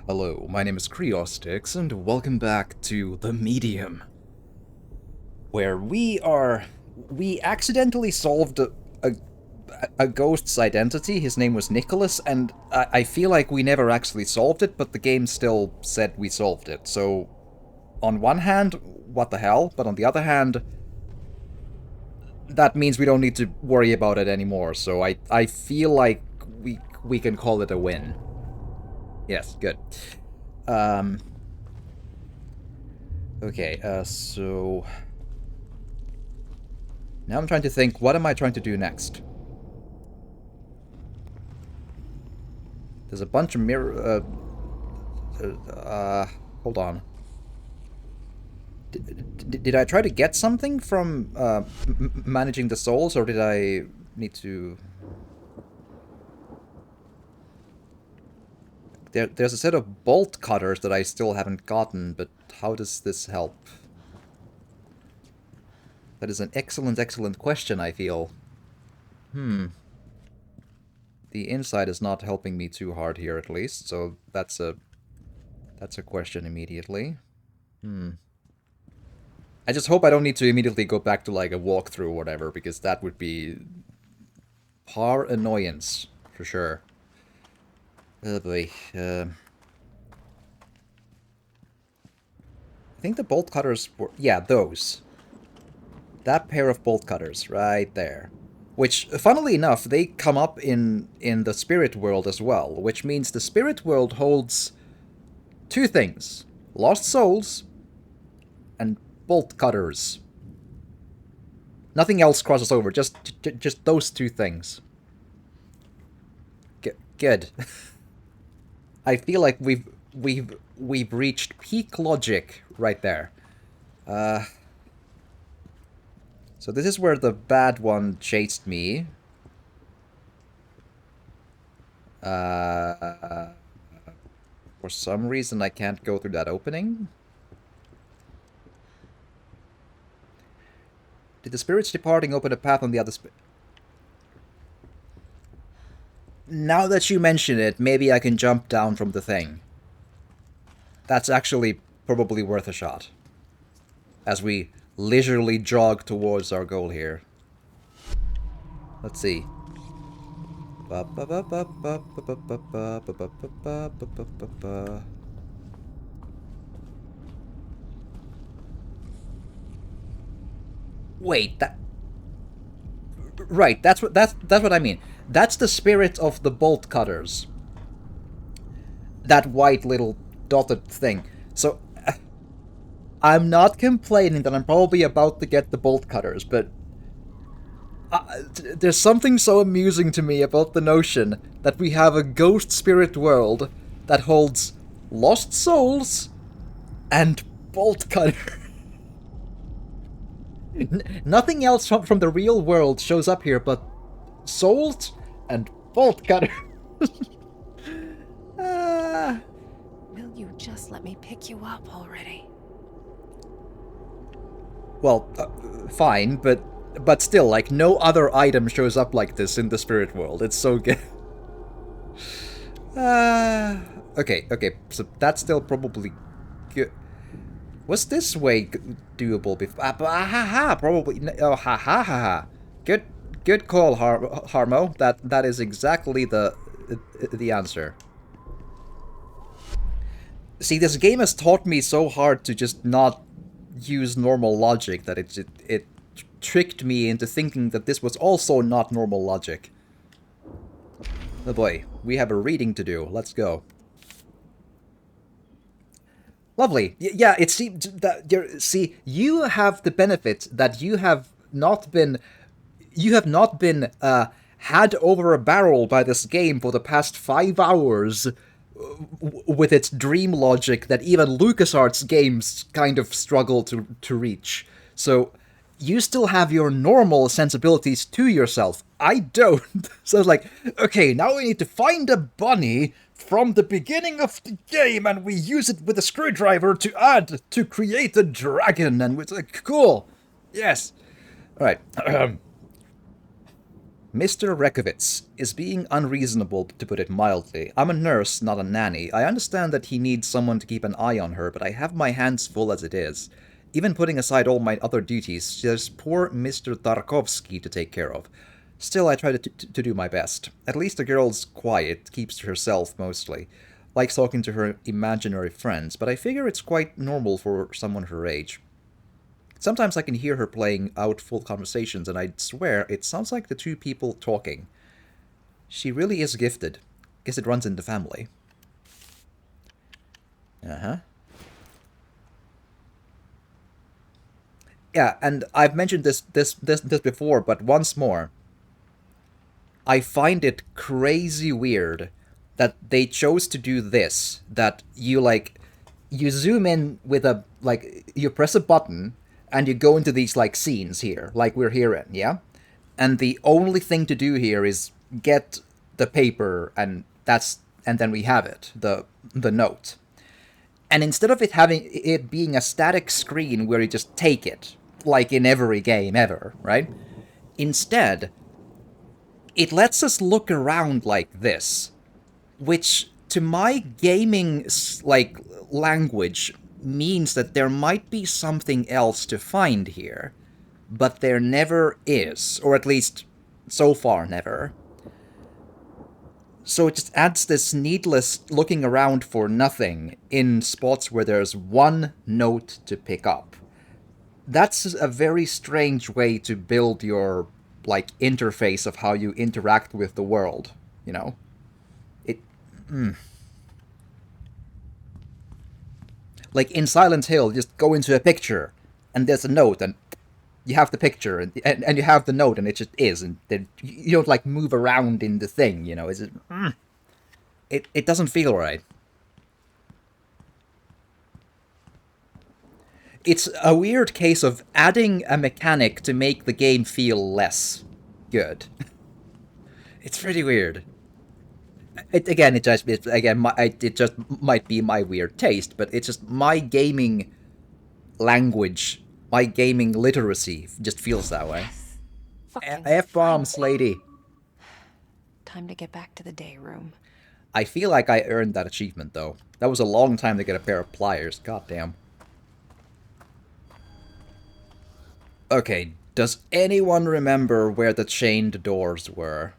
Hello, my name is Creostix, and welcome back to The Medium, where we accidentally solved a ghost's identity. His name was Nicholas, and I feel like we never actually solved it, but the game still said we solved it. So, on one hand, what the hell? But on the other hand, that means we don't need to worry about it anymore. So I feel like we can call it a win. Yes, good. Um, Okay, so... Now I'm trying to think, what am I trying to do next? There's a bunch of mirror... hold on. Did I try to get something from managing the souls, or did I need to... There's a set of bolt cutters that I still haven't gotten, but how does this help? That is an excellent, excellent question, I feel. The inside is not helping me too hard here, at least, so that's a question immediately. I just hope I don't need to immediately go back to, like, a walkthrough or whatever, because that would be par annoyance, for sure. Oh boy. I think the bolt cutters were... Yeah, those. That pair of bolt cutters, right there. Which, funnily enough, they come up in the spirit world as well, which means the spirit world holds two things. Lost souls and bolt cutters. Nothing else crosses over, just those two things. Good. I feel like we've reached peak logic right there. So this is where the bad one chased me. For some reason I can't go through that opening. Did the spirits departing open a path on the other Now that you mention it, maybe I can jump down from the thing. That's actually probably worth a shot. As we leisurely jog towards our goal here. Let's see. Wait, that... Right, that's what I mean. That's the spirit of the bolt cutters. That white little dotted thing. So, I'm not complaining that I'm probably about to get the bolt cutters, but there's something so amusing to me about the notion that we have a ghost spirit world that holds lost souls and bolt cutter. Nothing else from the real world shows up here but souls and bolt cutter. Will you just let me pick you up already? Well, fine, but still, like, no other item shows up like this in the spirit world. It's so good. Okay, so that's still probably good. Was this way doable before? Probably. Oh, ha. Good call, Harmo. That is exactly the answer. See, this game has taught me so hard to just not use normal logic that it tricked me into thinking that this was also not normal logic. Oh boy, we have a reading to do. Let's go. Lovely. Yeah, it seems that you have the benefit that you have not been had over a barrel by this game for the past 5 hours with its dream logic that even LucasArts games kind of struggle to reach. So you still have your normal sensibilities to yourself. I don't. So it's like, okay, now we need to find a bunny from the beginning of the game, and we use it with a screwdriver to add to create a dragon, and it's like, cool. Yes. All right. Mr. Rekovitz is being unreasonable, to put it mildly. I'm a nurse, not a nanny. I understand that he needs someone to keep an eye on her, but I have my hands full as it is. Even putting aside all my other duties, there's poor Mr. Tarkovsky to take care of. Still, I try to do my best. At least the girl's quiet, keeps to herself mostly. Likes talking to her imaginary friends, but I figure it's quite normal for someone her age. Sometimes I can hear her playing out full conversations, and I swear it sounds like the two people talking. She really is gifted. Guess it runs in the family. Uh-huh. Yeah, and I've mentioned this before, but once more. I find it crazy weird that they chose to do this. That you zoom in with you press a button, and you go into these, scenes here, like we're here in, yeah? And the only thing to do here is get the paper, and then we have it, the note. And instead of it being a static screen where you just take it, like in every game ever, right? Instead, it lets us look around like this, which to my gaming language means that there might be something else to find here, but there never is, or at least so far never. So it just adds this needless looking around for nothing in spots where there's one note to pick up. That's a very strange way to build your interface of how you interact with the world, you know? Like in Silent Hill, just go into a picture, and there's a note, and you have the picture, and you have the note, and it just is, and then you don't move around in the thing, you know? It doesn't feel right. It's a weird case of adding a mechanic to make the game feel less good. It's pretty weird. It just might be my weird taste, but it's just my gaming language, my gaming literacy just feels that way. F-bombs, lady. Time to get back to the day room. I feel like I earned that achievement, though. That was a long time to get a pair of pliers. Goddamn. Okay, does anyone remember where the chained doors were?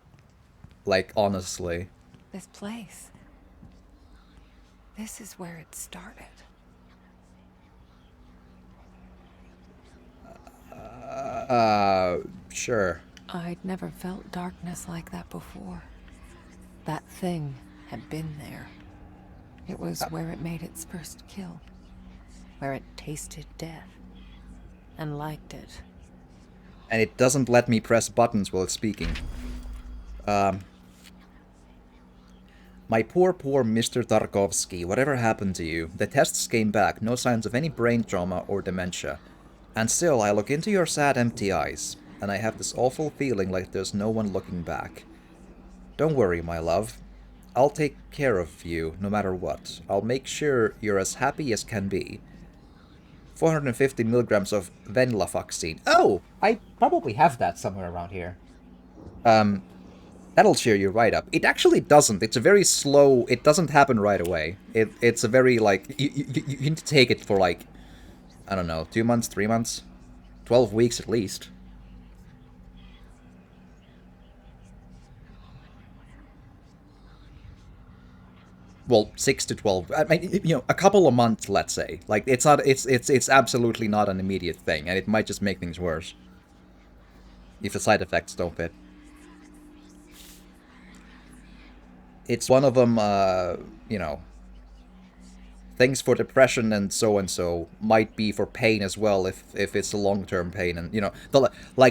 Honestly. This place. This is where it started. Sure. I'd never felt darkness like that before. That thing had been there. It was where it made its first kill. Where it tasted death. And liked it. And it doesn't let me press buttons while it's speaking. My poor Mr. Tarkovsky, whatever happened to you? The tests came back, no signs of any brain trauma or dementia. And still, I look into your sad, empty eyes, and I have this awful feeling like there's no one looking back. Don't worry, my love. I'll take care of you, no matter what. I'll make sure you're as happy as can be. 450 milligrams of venlafaxine. Oh! I probably have that somewhere around here. That'll cheer you right up. It actually doesn't. It's a very slow... It doesn't happen right away. It's a very, You need to take it for, I don't know, 2 months, 3 months? 12 weeks at least. Well, 6 to 12. I mean, a couple of months, let's say. It's not... It's absolutely not an immediate thing, and it might just make things worse. If the side effects don't fit. It's one of them, things for depression and so might be for pain as well if it's a long-term pain. And,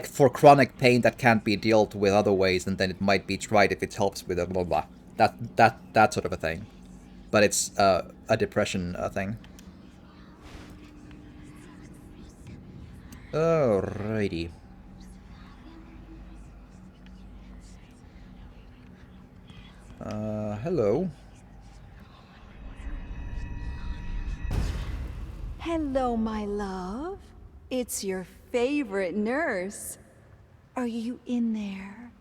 for chronic pain that can't be dealt with other ways, and then it might be tried if it helps with a blah blah. That sort of a thing. But it's a depression thing. Alrighty. Hello. Hello, my love. It's your favorite nurse. Are you in there?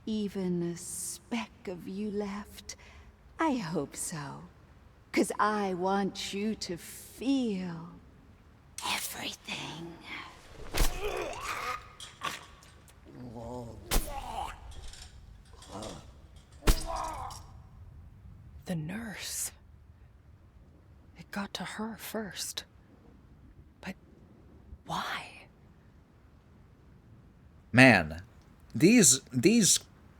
even a speck of you left? I hope so. 'Cause I want you to feel everything. The nurse. It got to her first. But why? Man, these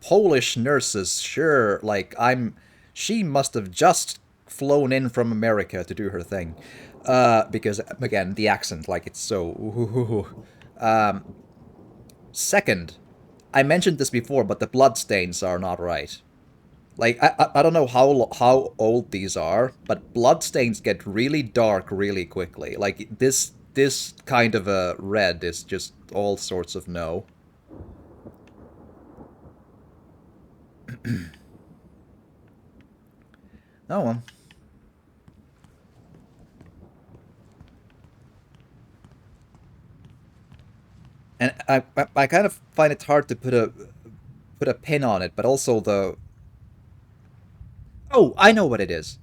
Polish nurses sure, like, she must have just flown in from America to do her thing. Because, again, the accent, like, it's so... Second, I mentioned this before, but the bloodstains are not right. Like, I don't know how old these are, but bloodstains get really dark really quickly. Like, this kind of a red is just all sorts of no. Oh well. And I kind of find it hard to put a pin on it, but also the... Oh, I know what it is.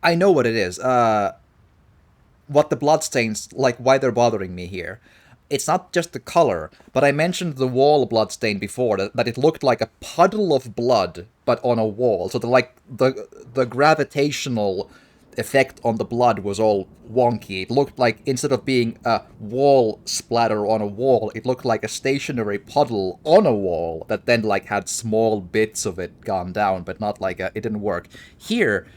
I know what it is. What the bloodstains, like, why they're bothering me here. It's not just the color, but I mentioned the wall bloodstain before, that it looked like a puddle of blood, but on a wall. So the gravitational effect on the blood was all wonky. It looked like, instead of being a wall splatter on a wall, it looked like a stationary puddle on a wall that then, like, had small bits of it gone down, but not like it didn't work. Here,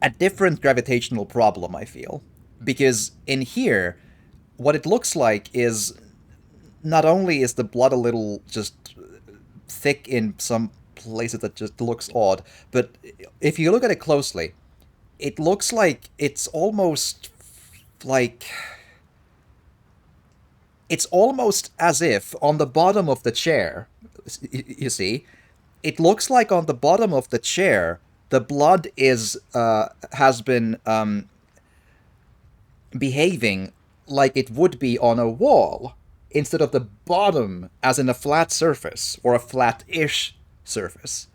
a different gravitational problem, I feel. Because in here, what it looks like is, not only is the blood a little just thick in some places that just looks odd, but if you look at it closely, it looks like it's almost like... It's almost as if on the bottom of the chair, you see, it looks like on the bottom of the chair, the blood has been behaving like it would be on a wall, instead of the bottom as in a flat surface, or a flat-ish surface.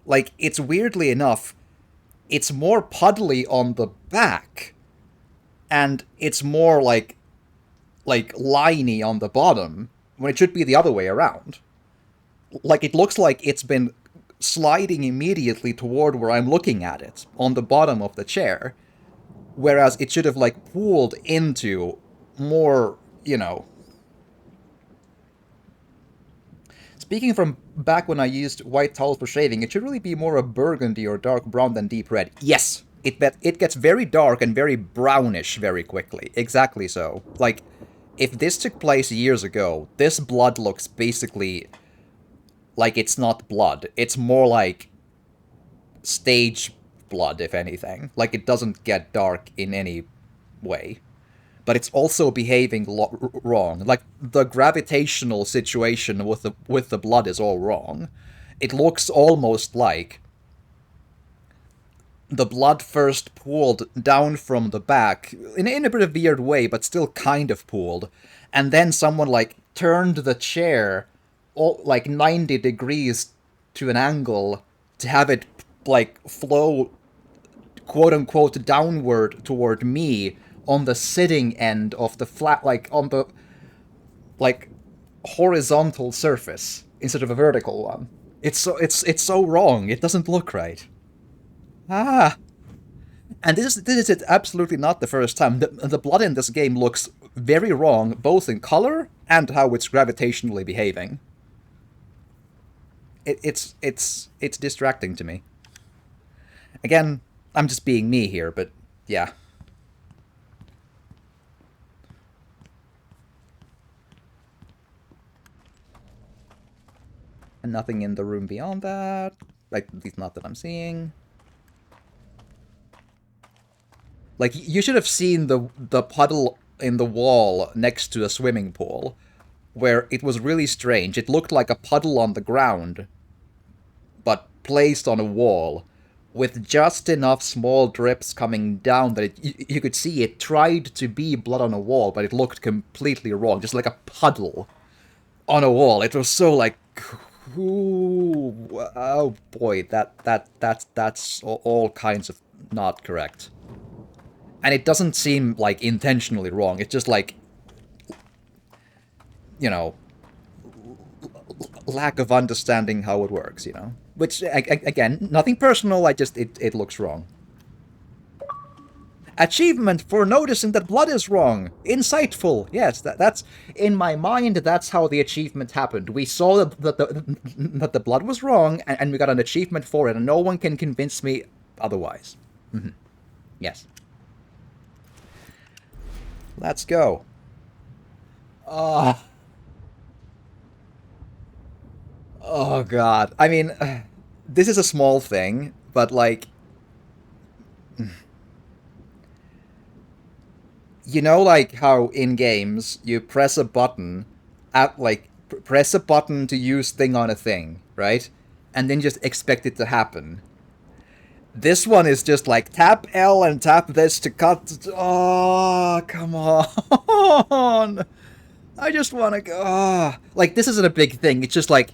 Like, it's weirdly enough, it's more puddly on the back, and it's more like liney on the bottom, when it should be the other way around. Like, it looks like it's been sliding immediately toward where I'm looking at it, on the bottom of the chair, whereas it should have, like, pooled into more, you know... Speaking from back when I used white towels for shaving, it should really be more a burgundy or dark brown than deep red. Yes! It gets very dark and very brownish very quickly. Exactly so. Like, if this took place years ago, this blood looks basically like it's not blood. It's more like stage blood, if anything. Like, it doesn't get dark in any way. But it's also behaving wrong. Like, the gravitational situation with the blood is all wrong. It looks almost like the blood first pooled down from the back, in a bit of a weird way, but still kind of pooled, and then someone, like, turned the chair, like, 90 degrees to an angle to have it, like, flow, quote-unquote, downward toward me, on the sitting end of the flat, like, on the, like, horizontal surface, instead of a vertical one. It's so wrong. It doesn't look right. Ah! And this is absolutely not the first time. The blood in this game looks very wrong, both in color and how it's gravitationally behaving. It's distracting to me. Again, I'm just being me here, but yeah. And nothing in the room beyond that. Like, at least not that I'm seeing. Like, you should have seen the puddle in the wall next to a swimming pool, where it was really strange. It looked like a puddle on the ground, but placed on a wall, with just enough small drips coming down that you could see it tried to be blood on a wall, but it looked completely wrong, just like a puddle. on a wall. It was so like, ooh, oh boy, that's all kinds of not correct. And it doesn't seem like intentionally wrong. It's just like, you know, lack of understanding how it works, you know? Which, again, nothing personal, it looks wrong. Achievement for noticing that blood is wrong. Insightful. Yes, that's in my mind. That's how the achievement happened. We saw that the blood was wrong, and we got an achievement for it, and no one can convince me otherwise. Mm-hmm. Yes. Let's go. Oh God. I mean, this is a small thing, but like, you know, like how in games you press a button, press a button to use thing on a thing, right? And then just expect it to happen. This one is just like tap L and tap this to cut. Oh, come on! I just want to go. Oh. Like, this isn't a big thing. It's just like,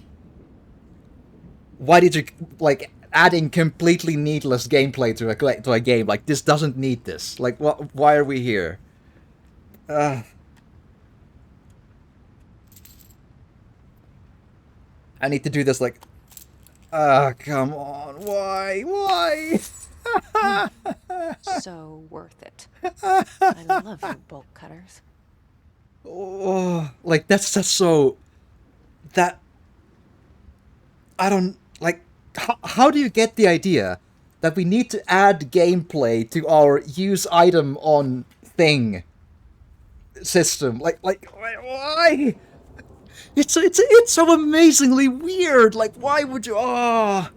why did you like adding completely needless gameplay to a game? Like, this doesn't need this. Like, what? Why are we here? I need to do this like... come on. Why? So worth it. I love your bolt cutters. Oh, like, that's so... That... I don't... Like, how do you get the idea that we need to add gameplay to our use item on thing system? Like, why? It's so amazingly weird. Like, why would you? Oh,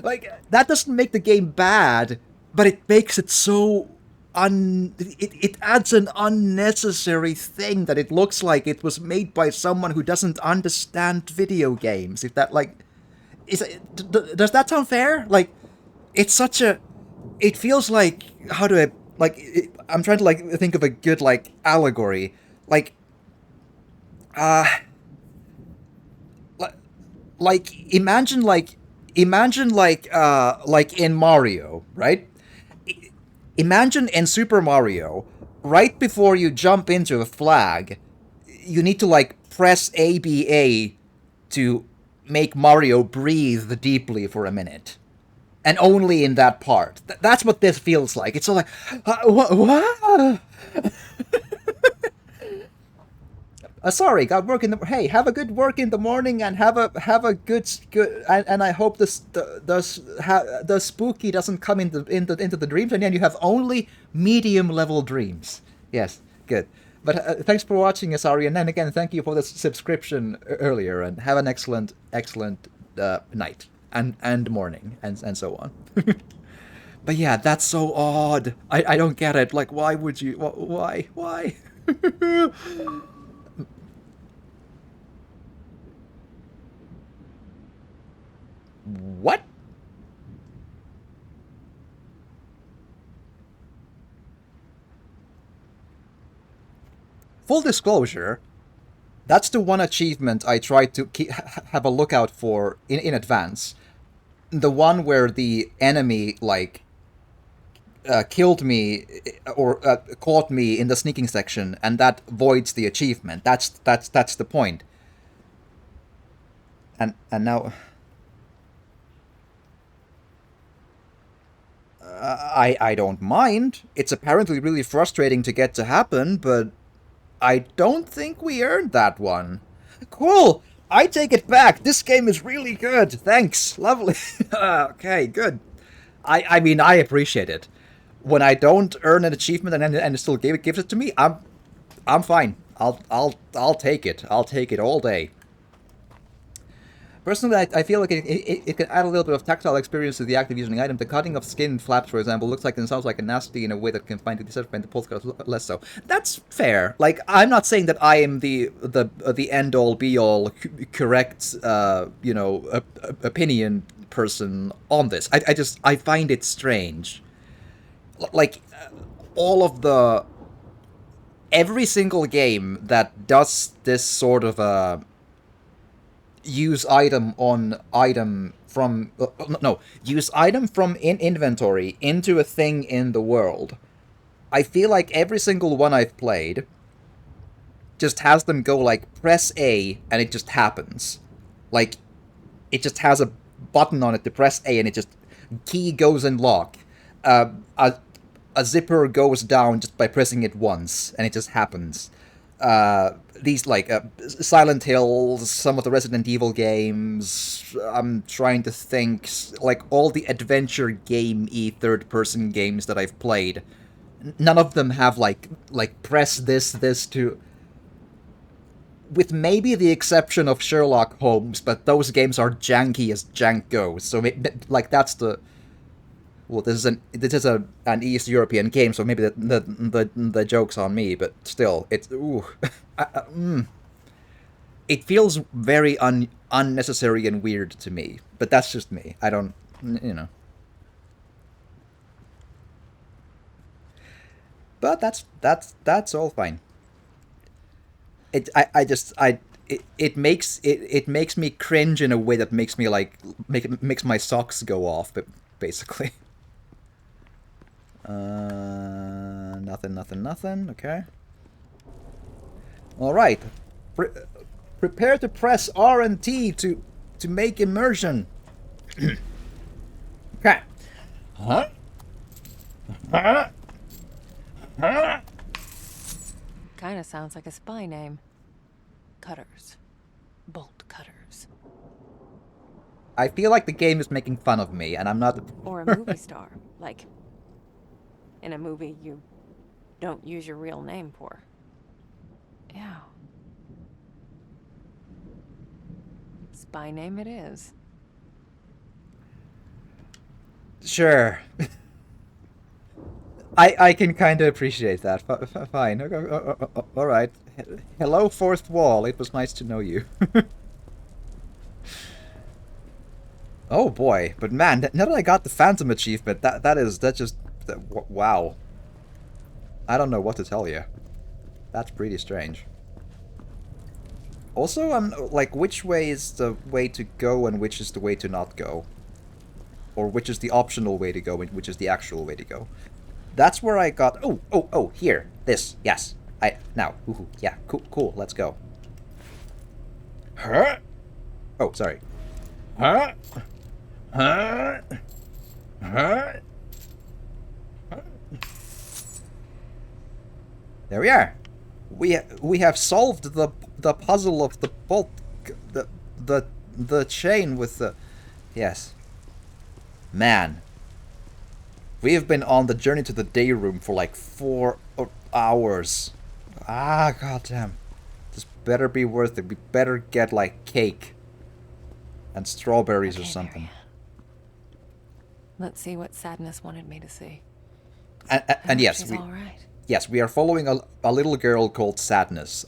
like, that doesn't make the game bad, but it makes it so It adds an unnecessary thing that it looks like it was made by someone who doesn't understand video games. If that does that sound fair? Like, it's such a. It feels like, how do I I'm trying to like think of a good like allegory, like imagine in Mario, right? Imagine in Super Mario, right before you jump into a flag, you need to like press ABA to make Mario breathe deeply for a minute. And only in that part. That's what this feels like. It's all like, what? Sorry, got work in the. Hey, have a good work in the morning, and have a good. And I hope the spooky doesn't come into the dreams, and then you have only medium level dreams. Yes, good. But thanks for watching, Asari, and then again, thank you for the subscription earlier, and have an excellent night. And morning, and so on. But yeah, that's so odd. I don't get it. Like, why would you... Why? What? Full disclosure, that's the one achievement I tried to have a lookout for in advance. The one where the enemy, like, killed me or caught me in the sneaking section, and that voids the achievement. That's the point. And now... I don't mind. It's apparently really frustrating to get to happen, but I don't think we earned that one. Cool! I take it back. This game is really good. Thanks. Lovely. Okay, good. I mean, I appreciate it. When I don't earn an achievement and it still gives it to me, I'm fine. I'll take it. I'll take it all day. Personally, I feel like it can add a little bit of tactile experience to the act of using an item. The cutting of skin flaps, for example, looks like and sounds like a nasty in a way that can find the deception and the postcard less so. That's fair. Like, I'm not saying that I am the end all be all correct opinion person on this. I find it strange. Like, all of the every single game that does this sort of use item on item from no, use item from in inventory into a thing in the world. I feel like every single one I've played just has them go like press A and it just happens. Like it just has a button on it to press A and it just key goes in lock. A zipper goes down just by pressing it once and it just happens. These like Silent Hill, some of the Resident Evil games. I'm trying to think, like all the adventure game-y third-person games that I've played. None of them have like press this to. With maybe the exception of Sherlock Holmes, but those games are janky as jank goes. So like that's the. Well, this is an East European game, so maybe the joke's on me, but still, it's ooh, it feels very unnecessary and weird to me. But that's just me. I don't, you know. But that's all fine. It makes me cringe in a way that makes me like makes my socks go off, but basically. Nothing. Okay. All right. Prepare to press R and T to make immersion. Okay. Huh? Kinda sounds like a spy name. Cutters. Bolt cutters. I feel like the game is making fun of me, and I'm not. Or a movie star. Like, in a movie you don't use your real name for. Ew. Spy name it is. Sure. I can kind of appreciate that. Fine. All right. Hello, fourth wall. It was nice to know you. Oh boy, but man, now that I got the Phantom achievement, wow. I don't know what to tell you. That's pretty strange. Also, like, which way is the way to go and which is the way to not go? Or which is the optional way to go and which is the actual way to go? That's where I got... Oh, here. This. Yes. Now. Ooh, yeah, cool, let's go. Huh? Oh, sorry. Huh? Huh? Huh? There we are. We have solved the puzzle of the bolt, the chain with the... Yes. Man. We have been on the journey to the day room for like 4 hours. Ah, goddamn. This better be worth it. We better get like cake and strawberries or something. Let's see what Sadness wanted me to see. And yes, she's all right. Yes, we are following a little girl called Sadness.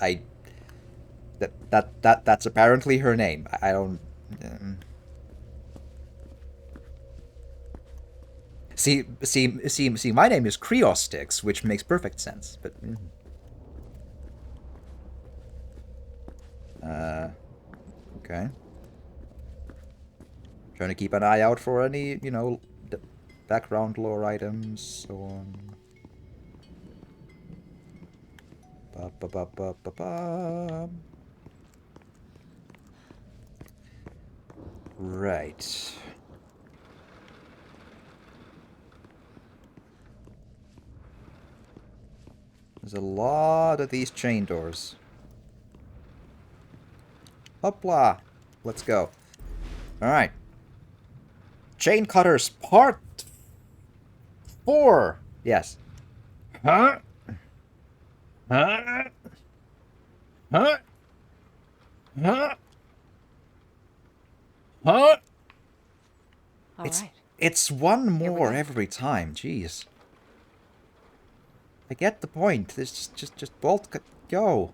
That's apparently her name. I don't. See, my name is Creostix, which makes perfect sense, but... Okay. Trying to keep an eye out for any, background lore items, so on. Right. There's a lot of these chain doors. Hopla! Let's go. Alright. Chain Cutters Part 4! Yes. Huh? Huh? Huh? Huh? Huh? It's one more every time, jeez. I get the point. This just bolt go.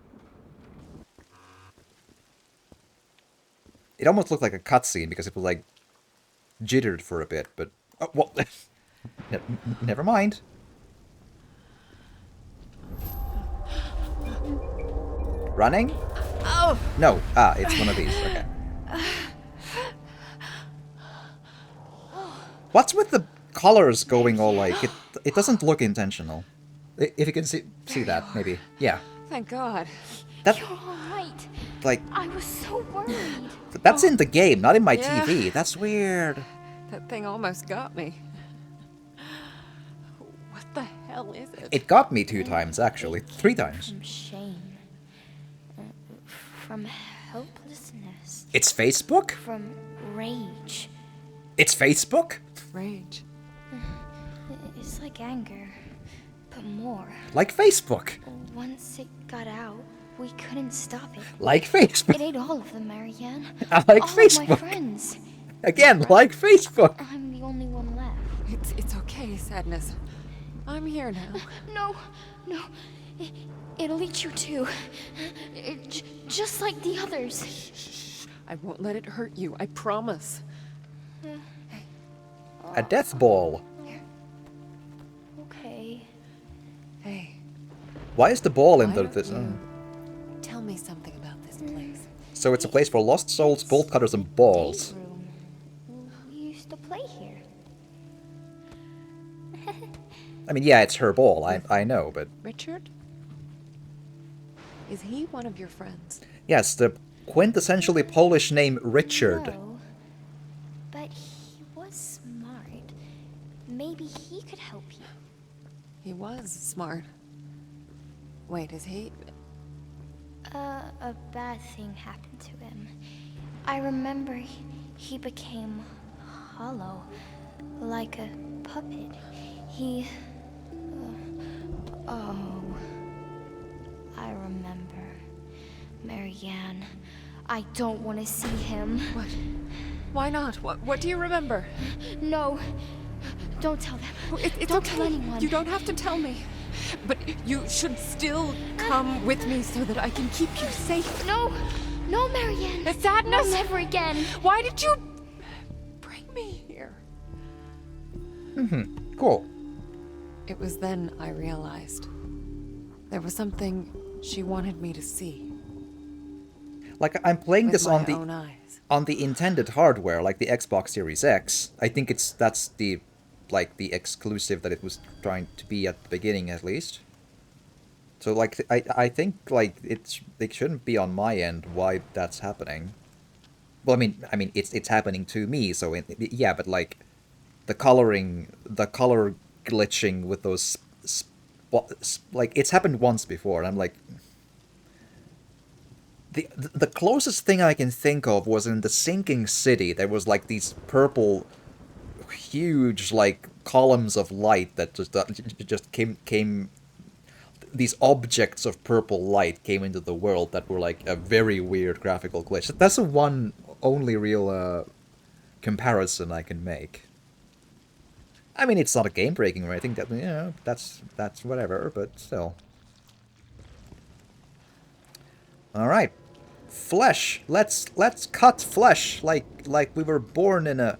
It almost looked like a cutscene because it was like jittered for a bit, but well, never mind. Running? Oh! No. It's one of these. Okay. What's with the colors going all like... It doesn't look intentional. If you can see that, maybe. Yeah. Thank God. That, You're all right. like, I was so worried. that's in the game, not in my Yeah. TV. That's weird. That thing almost got me. What the hell is it? It got me 2 times, actually. 3 times. From shame. From helplessness. It's Facebook? From rage. It's Facebook? Rage. It's like anger, but more. Like Facebook. Once it got out, we couldn't stop it. Like Facebook. It ate all of them, Marianne. I like all of Facebook. my friends. Again, like Facebook. I'm the only one left. It's okay, Sadness. I'm here now. No. It'll eat you too. Just like the others. Shh. I won't let it hurt you. I promise. A death ball. Okay. Hey, Why is the ball in why the... don't This, you tell me something about this place. So it's a place for lost souls, bolt cutters, and balls. Room. We used to play here. I mean, yeah, it's her ball. I know, but... Richard? Is he one of your friends? Yes, the quintessentially Polish name Richard. No. But he was smart. Maybe he could help you. He was smart. Wait, is he? A bad thing happened to him. I remember he became hollow, like a puppet. He... oh... I remember. Marianne, I don't want to see him. What? Why not? What do you remember? No, don't tell them. It's Don't okay. tell anyone. You don't have to tell me. But you should still come with me so that I can keep you safe. No, Marianne. The sadness. No, never again. Why did you bring me here? Cool. It was then I realized there was something she wanted me to see Like, I'm playing with this my on the... own eyes. On the intended hardware, like the Xbox Series X. I think that's the exclusive that it was trying to be at the beginning, at least. So like I think like it shouldn't be on my end why that's happening. Well, I mean it's happening to me, so yeah, but like the color glitching with those like it's happened once before, and I'm like. The closest thing I can think of was in the Sinking City. There was like these purple, huge like columns of light that just came. These objects of purple light came into the world that were like a very weird graphical glitch. That's the one only real comparison I can make. I mean, it's not a game breaking or anything. That that's whatever, but still. All right. Flesh. Let's cut flesh like we were born in a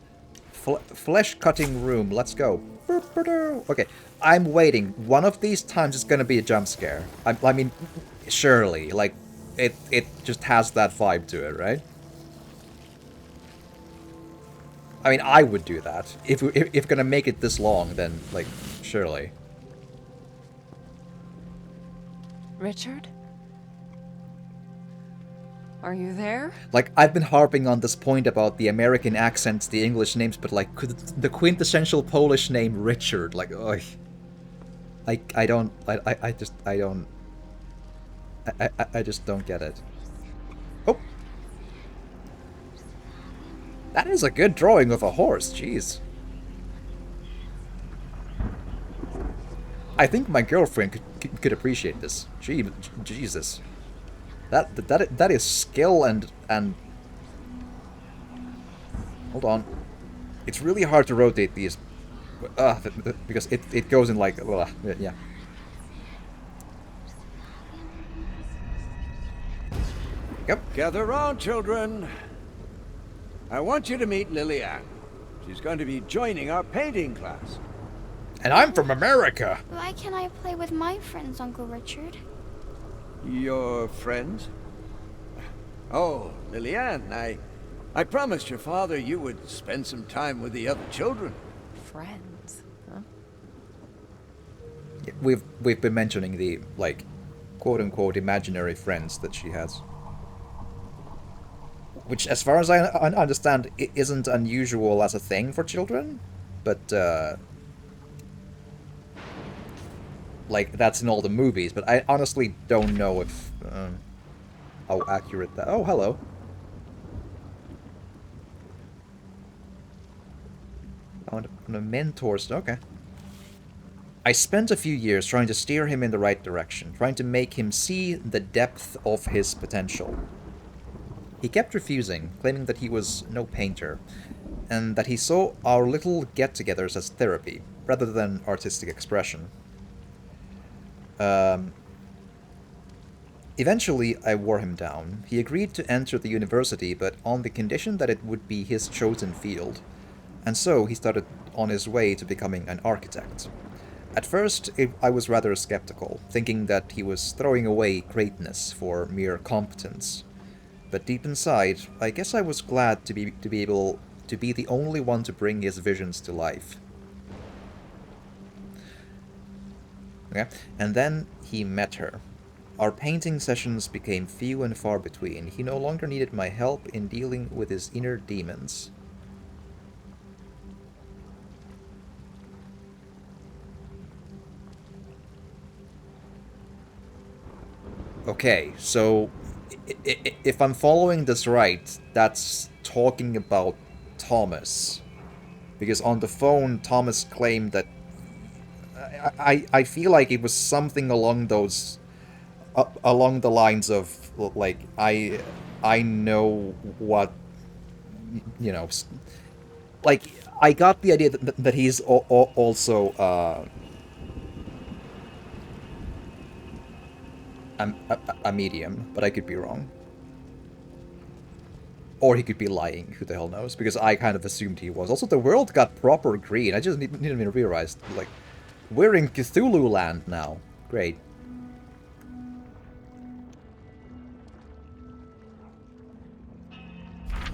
flesh cutting room. Let's go. Okay, I'm waiting. One of these times it's gonna be a jump scare. I mean, surely. Like, it just has that vibe to it, right? I mean, I would do that if gonna make it this long. Then, like, surely. Richard? Are you there? Like, I've been harping on this point about the American accents, the English names, but like the quintessential Polish name Richard, like, ugh. I just don't get it. Oh, that is a good drawing of a horse. Jeez. I think my girlfriend could appreciate this. Jesus. That is skill and hold on. It's really hard to rotate these because it goes in like yeah. Yep. Gather round, children. I want you to meet Lillian. She's going to be joining our painting class. And I'm from America. Why can't I play with my friends, Uncle Richard? Your friends? Oh, Liliane, I promised your father you would spend some time with the other children. Friends, huh? We've been mentioning the, like, quote-unquote imaginary friends that she has. Which, as far as I understand, isn't unusual as a thing for children, but, like, that's in all the movies, but I honestly don't know if, how accurate that... Oh, hello. On a mentor's... Okay. I spent a few years trying to steer him in the right direction, trying to make him see the depth of his potential. He kept refusing, claiming that he was no painter, and that he saw our little get-togethers as therapy, rather than artistic expression. Eventually, I wore him down. He agreed to enter the university, but on the condition that it would be his chosen field. And so, he started on his way to becoming an architect. At first, I was rather skeptical, thinking that he was throwing away greatness for mere competence. But deep inside, I guess I was glad to be able to be the only one to bring his visions to life. Okay. And then he met her. Our painting sessions became few and far between. He no longer needed my help in dealing with his inner demons. Okay, so if I'm following this right, that's talking about Thomas. Because on the phone, Thomas claimed that... I feel like it was something along those... along the lines of, like, I know what... You know... Like, I got the idea that he's also... a medium, but I could be wrong. Or he could be lying, who the hell knows, because I kind of assumed he was. Also, the world got proper green, I just didn't even realize, like, we're in Cthulhu land now. Great.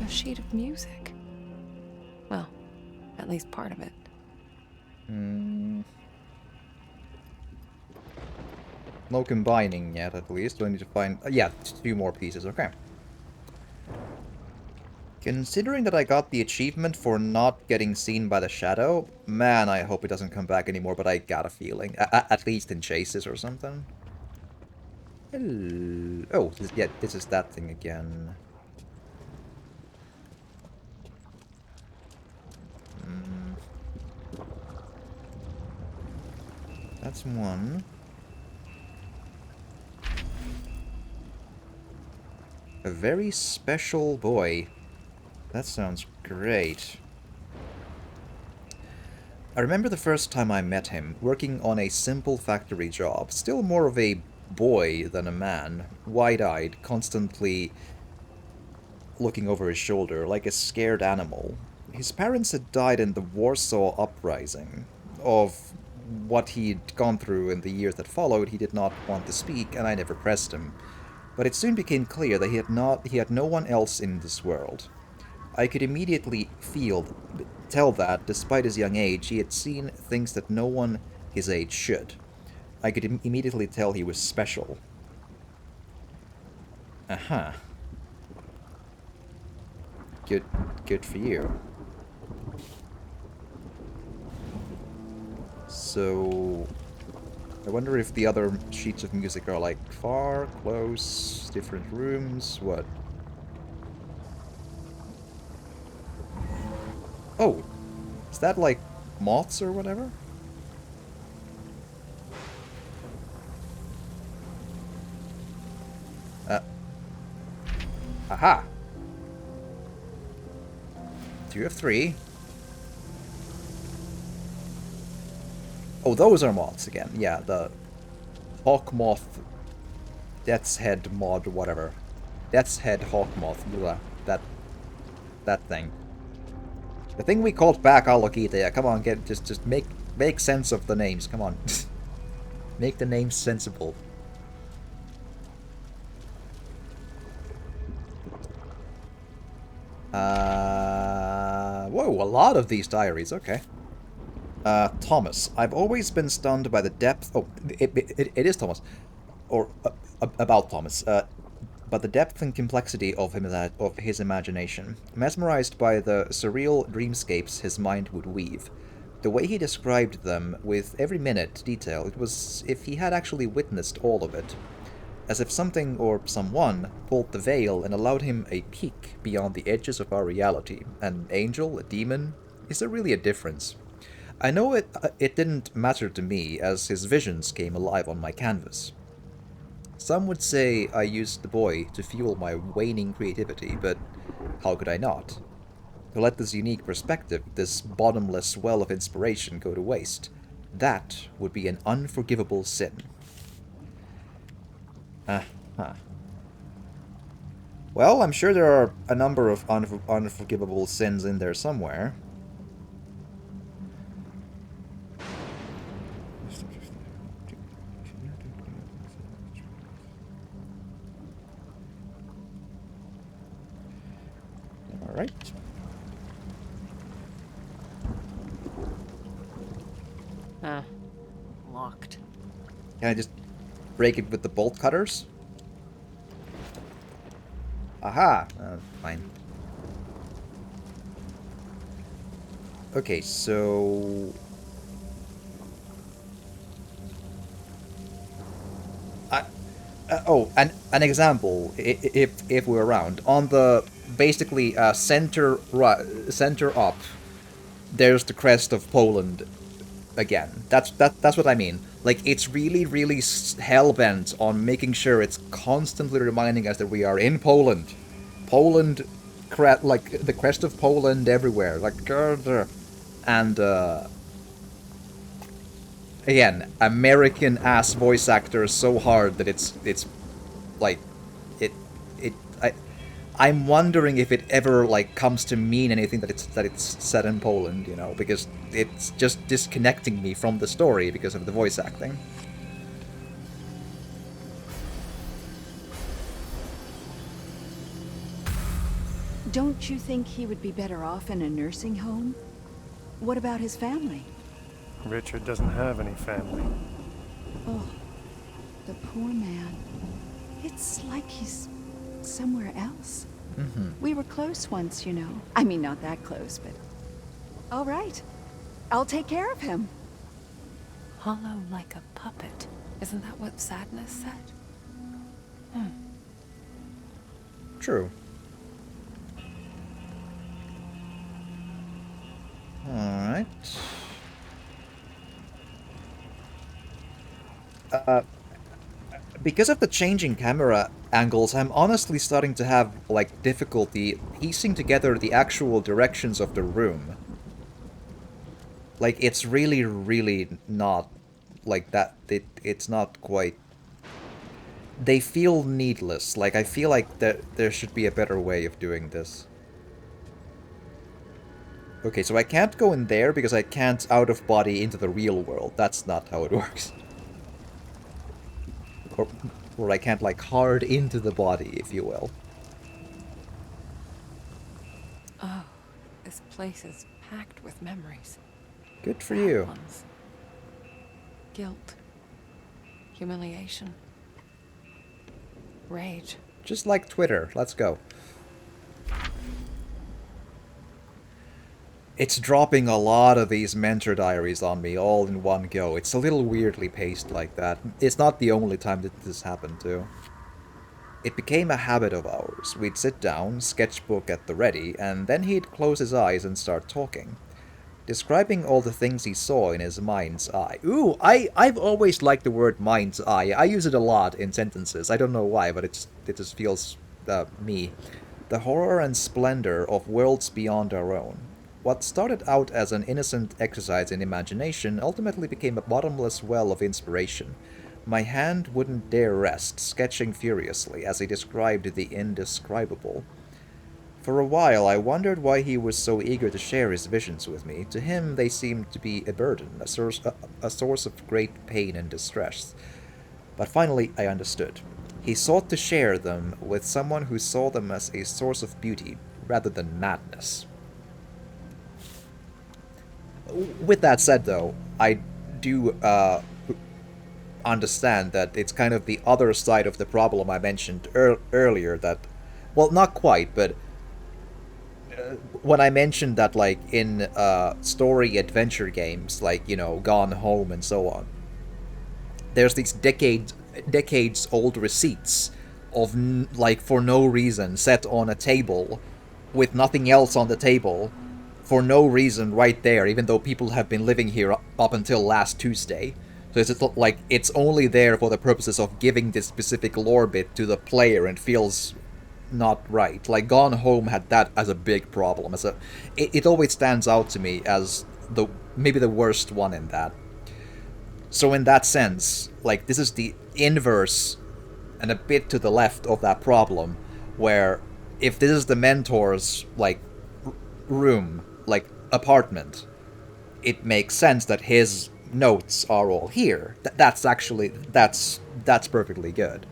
A sheet of music. Well, at least part of it. No combining yet, at least. Do I need to find... yeah, 2 more pieces, okay. Considering that I got the achievement for not getting seen by the shadow, man, I hope it doesn't come back anymore, but I got a feeling. At least in chases or something. Hello. Oh, yeah, this is that thing again. That's one. A very special boy. That sounds great. I remember the first time I met him, working on a simple factory job, still more of a boy than a man, wide-eyed, constantly looking over his shoulder like a scared animal. His parents had died in the Warsaw Uprising. Of what he'd gone through in the years that followed, he did not want to speak, and I never pressed him. But it soon became clear that he had no one else in this world. I could immediately tell that, despite his young age, he had seen things that no one his age should. I could immediately tell he was special. Aha. Good for you. So... I wonder if the other sheets of music are like far, close, different rooms, what? Oh! Is that like moths or whatever? Aha! 2 of 3. Oh, those are moths again. Yeah, the Hawk Moth, Death's Head mod, whatever. Death's Head Hawk Moth, blah, that thing. The thing we called back Alokita. Come on, just make sense of the names. Come on, make the names sensible. Whoa, a lot of these diaries, okay. Thomas, I've always been stunned by the depth... Oh, it is Thomas. Or, about Thomas. But the depth and complexity of his imagination. Mesmerized by the surreal dreamscapes his mind would weave. The way he described them, with every minute detail, it was if he had actually witnessed all of it. As if something or someone pulled the veil and allowed him a peek beyond the edges of our reality. An angel? A demon? Is there really a difference? I know it didn't matter to me, as his visions came alive on my canvas. Some would say I used the boy to fuel my waning creativity, but how could I not? To let this unique perspective, this bottomless well of inspiration go to waste, that would be an unforgivable sin. Well, I'm sure there are a number of unforgivable sins in there somewhere. Alright. Locked. Can I just break it with the bolt cutters? Aha! Fine. Okay, so... an example, if we're around. On the, basically, center up, there's the crest of Poland again. That's what I mean. Like, it's really, really hell-bent on making sure it's constantly reminding us that we are in Poland. Poland, like, the crest of Poland everywhere. Like, and, again, American-ass voice actors so hard that it's like, I'm wondering if it ever, like, comes to mean anything that it's set in Poland, you know, because it's just disconnecting me from the story because of the voice acting. Don't you think he would be better off in a nursing home? What about his family? Richard doesn't have any family. Oh, the poor man. It's like he's somewhere else. We were close once, you know. I mean, not that close, but... All right. I'll take care of him. Hollow like a puppet. Isn't that what Sadness said? True. Alright. Because of the changing camera angles, I'm honestly starting to have, like, difficulty piecing together the actual directions of the room. Like, it's really, really not like that. It's not quite... They feel needless. Like, I feel like there should be a better way of doing this. Okay, so I can't go in there because I can't out-of-body into the real world. That's not how it works. Or I can't, like, hard into the body, if you will. Oh, this place is packed with memories. Good for Bad you. ones. Guilt. Humiliation. Rage. Just like Twitter. Let's go. It's dropping a lot of these mentor diaries on me all in one go. It's a little weirdly paced like that. It's not the only time that this happened too. It became a habit of ours. We'd sit down, sketchbook at the ready, and then he'd close his eyes and start talking. Describing all the things he saw in his mind's eye. Ooh, I've always liked the word mind's eye. I use it a lot in sentences. I don't know why, but it just feels me. The horror and splendor of worlds beyond our own. What started out as an innocent exercise in imagination ultimately became a bottomless well of inspiration. My hand wouldn't dare rest, sketching furiously as he described the indescribable. For a while I wondered why he was so eager to share his visions with me. To him they seemed to be a burden, a source of great pain and distress. But finally I understood. He sought to share them with someone who saw them as a source of beauty, rather than madness. With that said, though, I do understand that it's kind of the other side of the problem I mentioned earlier that, well, not quite, but when I mentioned that, like, in story adventure games, like, Gone Home and so on, there's these decades old receipts of, like, for no reason, set on a table with nothing else on the table for no reason right there, even though people have been living here up until last Tuesday. So it's just like, it's only there for the purposes of giving this specific lore bit to the player and feels not right. Like, Gone Home had that as a big problem. It always stands out to me as maybe the worst one in that. So in that sense, like, this is the inverse and a bit to the left of that problem, where if this is the mentor's, like, room, like, apartment, it makes sense that his notes are all here. That's perfectly good.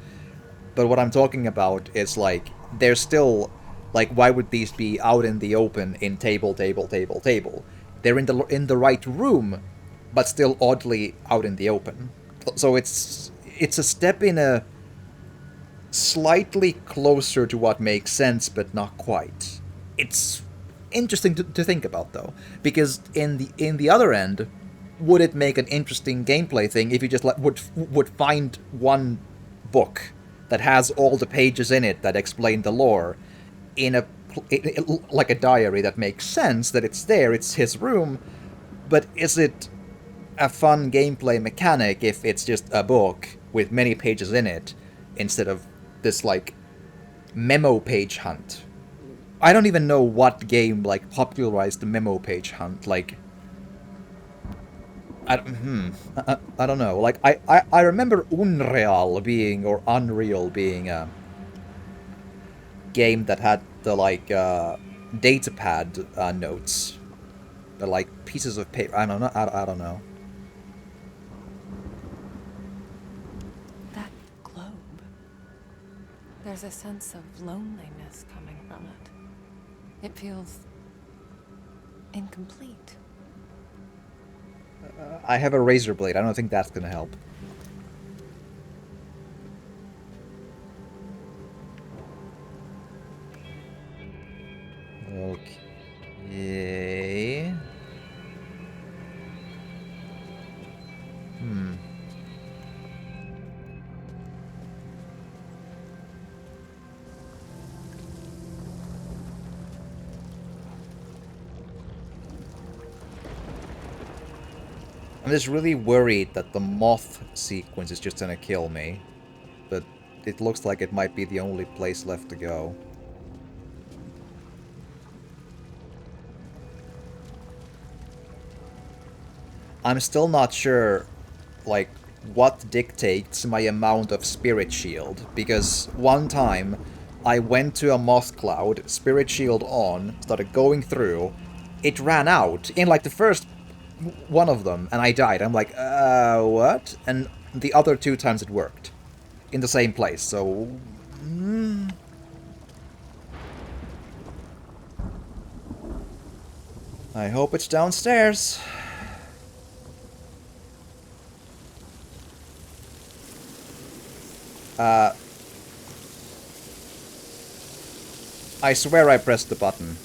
But what I'm talking about is, like, there's still, like, why would these be out in the open in table? They're in the right room, but still oddly out in the open. So it's a step in a slightly closer to what makes sense, but not quite. It's interesting to think about, though, because in the other end, would it make an interesting gameplay thing if you just would find one book that has all the pages in it that explain the lore in like a diary that makes sense, that it's there, it's his room, but is it a fun gameplay mechanic if it's just a book with many pages in it instead of this, like, memo page hunt? I don't even know what game, like, popularized the memo page hunt. Like, I don't know. Like, I remember Unreal being a game that had the, like, datapad notes. The, like, pieces of paper. I don't know. That globe. There's a sense of loneliness coming from it. It feels incomplete. I have a razor blade. I don't think that's gonna help. Okay. I'm just really worried that the moth sequence is just gonna kill me. But it looks like it might be the only place left to go. I'm still not sure, like, what dictates my amount of spirit shield, because one time I went to a moth cloud, spirit shield on, started going through, it ran out in, like, the first one of them, and I died. I'm like, what? And the other two times it worked. In the same place, so... I hope it's downstairs. I swear I pressed the button.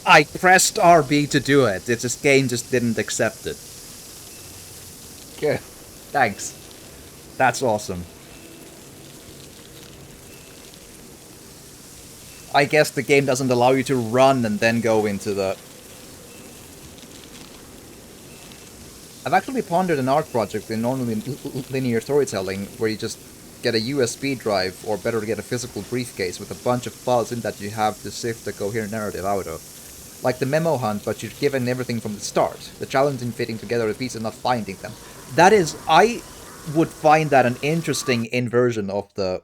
I pressed RB to do it. This game just didn't accept it. Good. Thanks. That's awesome. I guess the game doesn't allow you to run and then go into the... I've actually pondered an art project in non-linear storytelling where you just get a USB drive, or better get a physical briefcase with a bunch of files in that you have to sift the coherent narrative out of. Like the memo hunt, but you're given everything from the start. The challenge in fitting together the pieces and not finding them. That is, I would find that an interesting inversion of the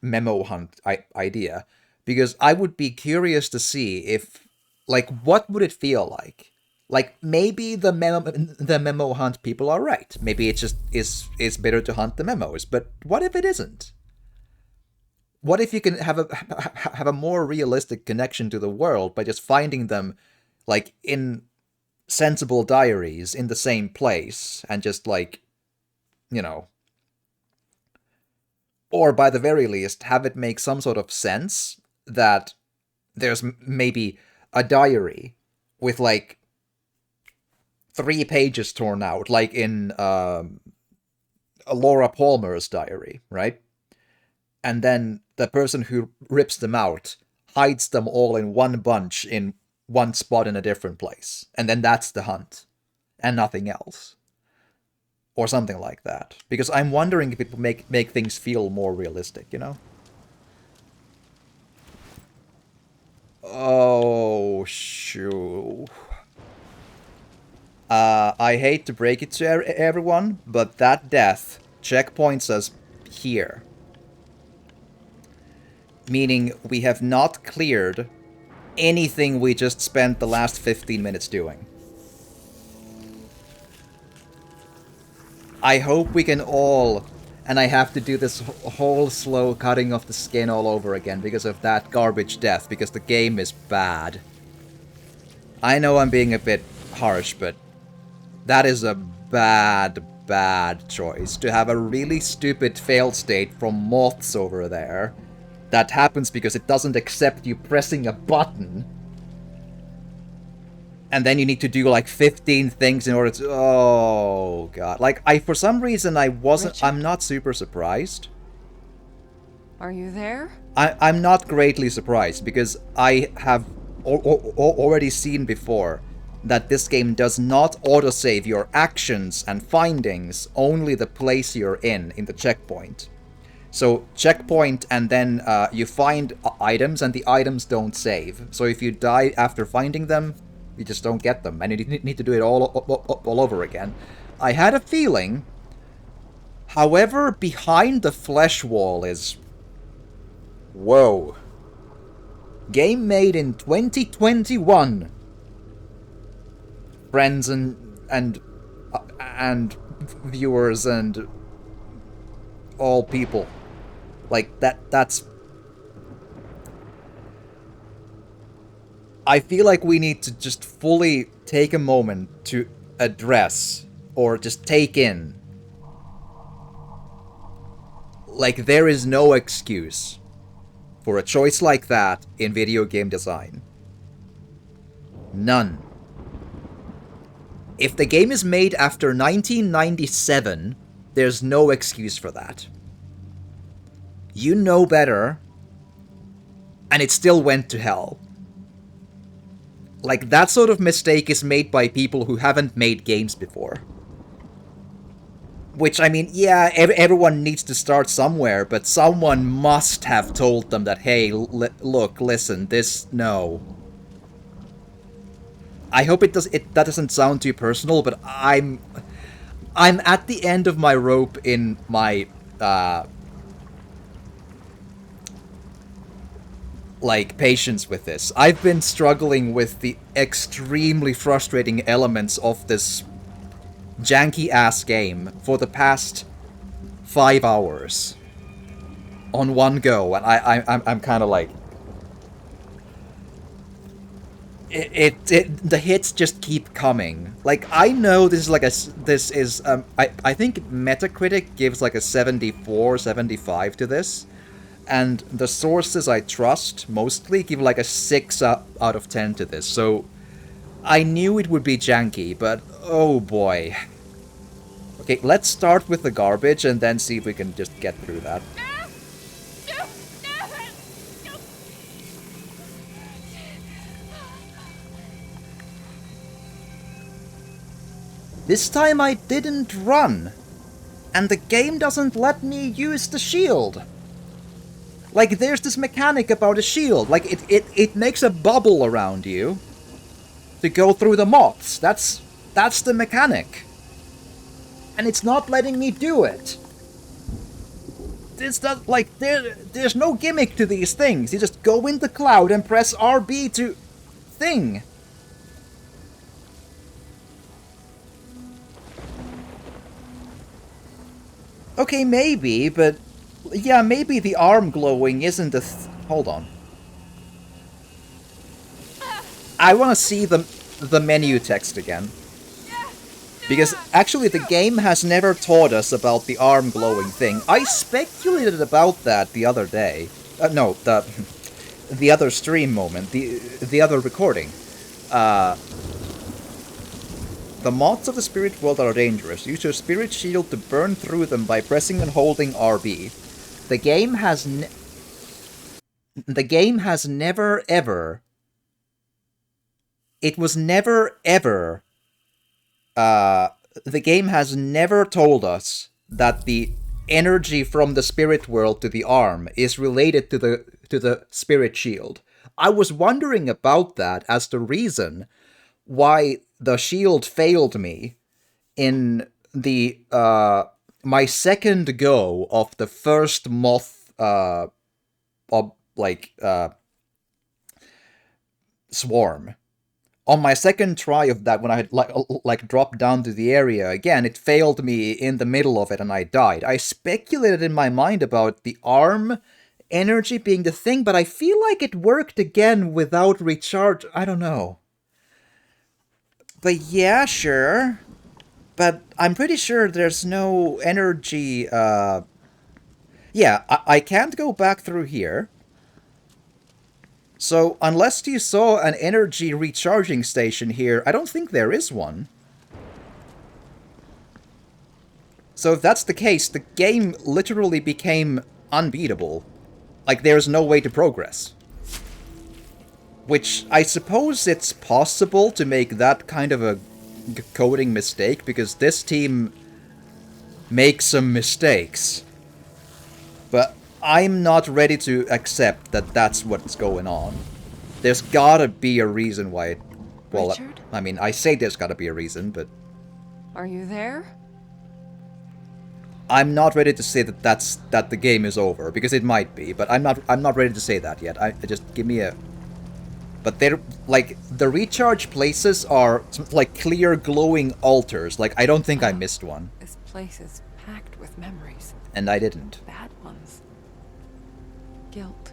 memo hunt idea, because I would be curious to see if, like, what would it feel like? Like, maybe the memo hunt people are right. Maybe it's just is better to hunt the memos. But what if it isn't? what if you can have a more realistic connection to the world by just finding them, like, in sensible diaries in the same place, and just, like, you know, or by the very least have it make some sort of sense that there's maybe a diary with, like, 3 pages torn out, like in Laura Palmer's diary, right? And then the person who rips them out hides them all in one bunch in one spot in a different place. And then that's the hunt. And nothing else. Or something like that. Because I'm wondering if it would make things feel more realistic, you know? Oh, shoo. I hate to break it to everyone, but that death checkpoints us here. Meaning we have not cleared anything we just spent the last 15 minutes doing. I hope we can all... And I have to do this whole slow cutting of the skin all over again because of that garbage death, because the game is bad. I know I'm being a bit harsh, but that is a bad choice. To have a really stupid failed state from moths over there that happens because it doesn't accept you pressing a button. And then you need to do like 15 things in order to... Oh, God. Like, for some reason, Richard? I'm not super surprised. Are you there? I'm not greatly surprised, because I have already seen before that this game does not autosave your actions and findings, only the place you're in the checkpoint. So, checkpoint, and then you find items, and the items don't save. So if you die after finding them, you just don't get them, and you need to do it all over again. I had a feeling, however, behind the flesh wall is... Whoa. Game made in 2021. Friends and viewers and all people. Like, that's... I feel like we need to just fully take a moment to address, or just take in, like, there is no excuse for a choice like that in video game design. None. If the game is made after 1997, there's no excuse for that. You know better, and it still went to hell. Like, that sort of mistake is made by people who haven't made games before. Which, I mean, yeah, everyone needs to start somewhere, but someone must have told them that, hey, look, listen, no. I hope that doesn't sound too personal, but I'm at the end of my rope in my, like, patience with this. I've been struggling with the extremely frustrating elements of this janky-ass game for the past 5 hours on one go, and I'm kind of like... the hits just keep coming. Like, I know this is I think Metacritic gives like a 74, 75 to this. And the sources I trust mostly give like a 6 out of 10 to this, so I knew it would be janky, but oh boy. Okay, let's start with the garbage and then see if we can just get through that. This time I didn't run, and the game doesn't let me use the shield. Like, there's this mechanic about a shield. Like, it makes a bubble around you to go through the moths. That's the mechanic. And it's not letting me do it. It's not, like, there's no gimmick to these things. You just go in the cloud and press RB to... thing. Okay, maybe, but... Yeah, maybe the arm glowing isn't a hold on. I want to see the menu text again. Because actually the game has never taught us about the arm glowing thing. I speculated about that the other day. No, the other stream moment, the other recording. The moths of the spirit world are dangerous. Use your spirit shield to burn through them by pressing and holding RB. The game has never ever. It was never ever. The game has never told us that the energy from the spirit world to the arm is related to the spirit shield. I was wondering about that as the reason why the shield failed me in the my second go of the first moth swarm. On my second try of that, when I had like dropped down to the area again, it failed me in the middle of it and I died. I speculated in my mind about the arm energy being the thing, but I feel like it worked again without recharge. I don't know. But yeah, sure. But I'm pretty sure there's no energy. Yeah, I can't go back through here. So, unless you saw an energy recharging station here, I don't think there is one. So if that's the case, the game literally became unbeatable. Like, there's no way to progress. Which, I suppose it's possible to make that kind of a coding mistake, because this team makes some mistakes. But I'm not ready to accept that that's what's going on. There's gotta be a reason why it... Well, Richard? I mean, I say there's gotta be a reason, but... Are you there? I'm not ready to say that the game is over, because it might be, but I'm not ready to say that yet. I just give me a... But they're, like, the recharge places are, like, clear glowing altars. Like, I don't think I missed one. This place is packed with memories. And I didn't. Bad ones. Guilt.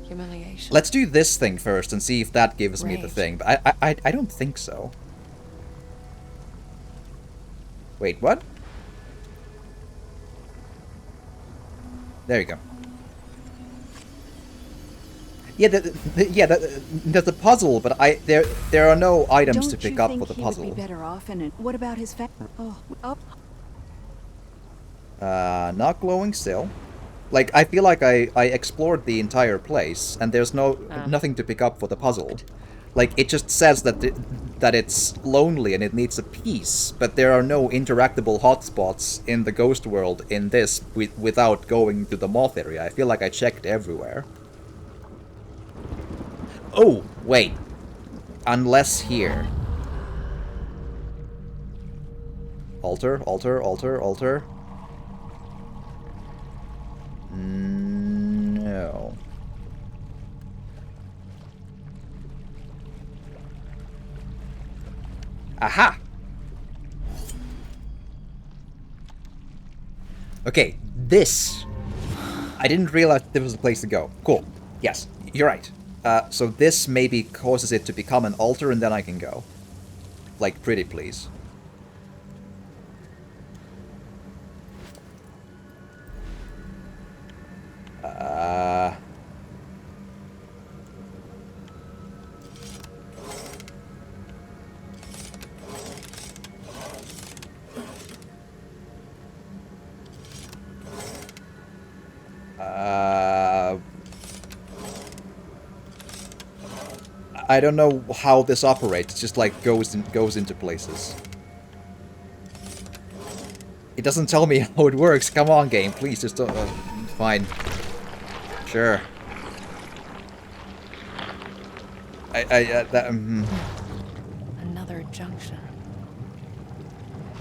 Humiliation. Let's do this thing first and see if that gives me the Rage. thing. But I don't think so. Wait, what? There you go. Yeah, there's a puzzle, but there are no items to pick up for the Don't you think he puzzle. would be better off in it? What about his Not glowing still. Like, I feel like I explored the entire place, and there's nothing to pick up for the puzzle. Like, it just says that it's lonely and it needs a piece, but there are no interactable hotspots in the ghost world in this without going to the moth area. I feel like I checked everywhere. Oh, wait. Unless here. Altar. No. Aha! Okay, this. I didn't realize there was a place to go. Cool. Yes, you're right. So this maybe causes it to become an altar and then I can go. Like, pretty please. I don't know how this operates. It just like goes into places. It doesn't tell me how it works. Come on, game, please. Just fine. Sure. Another junction.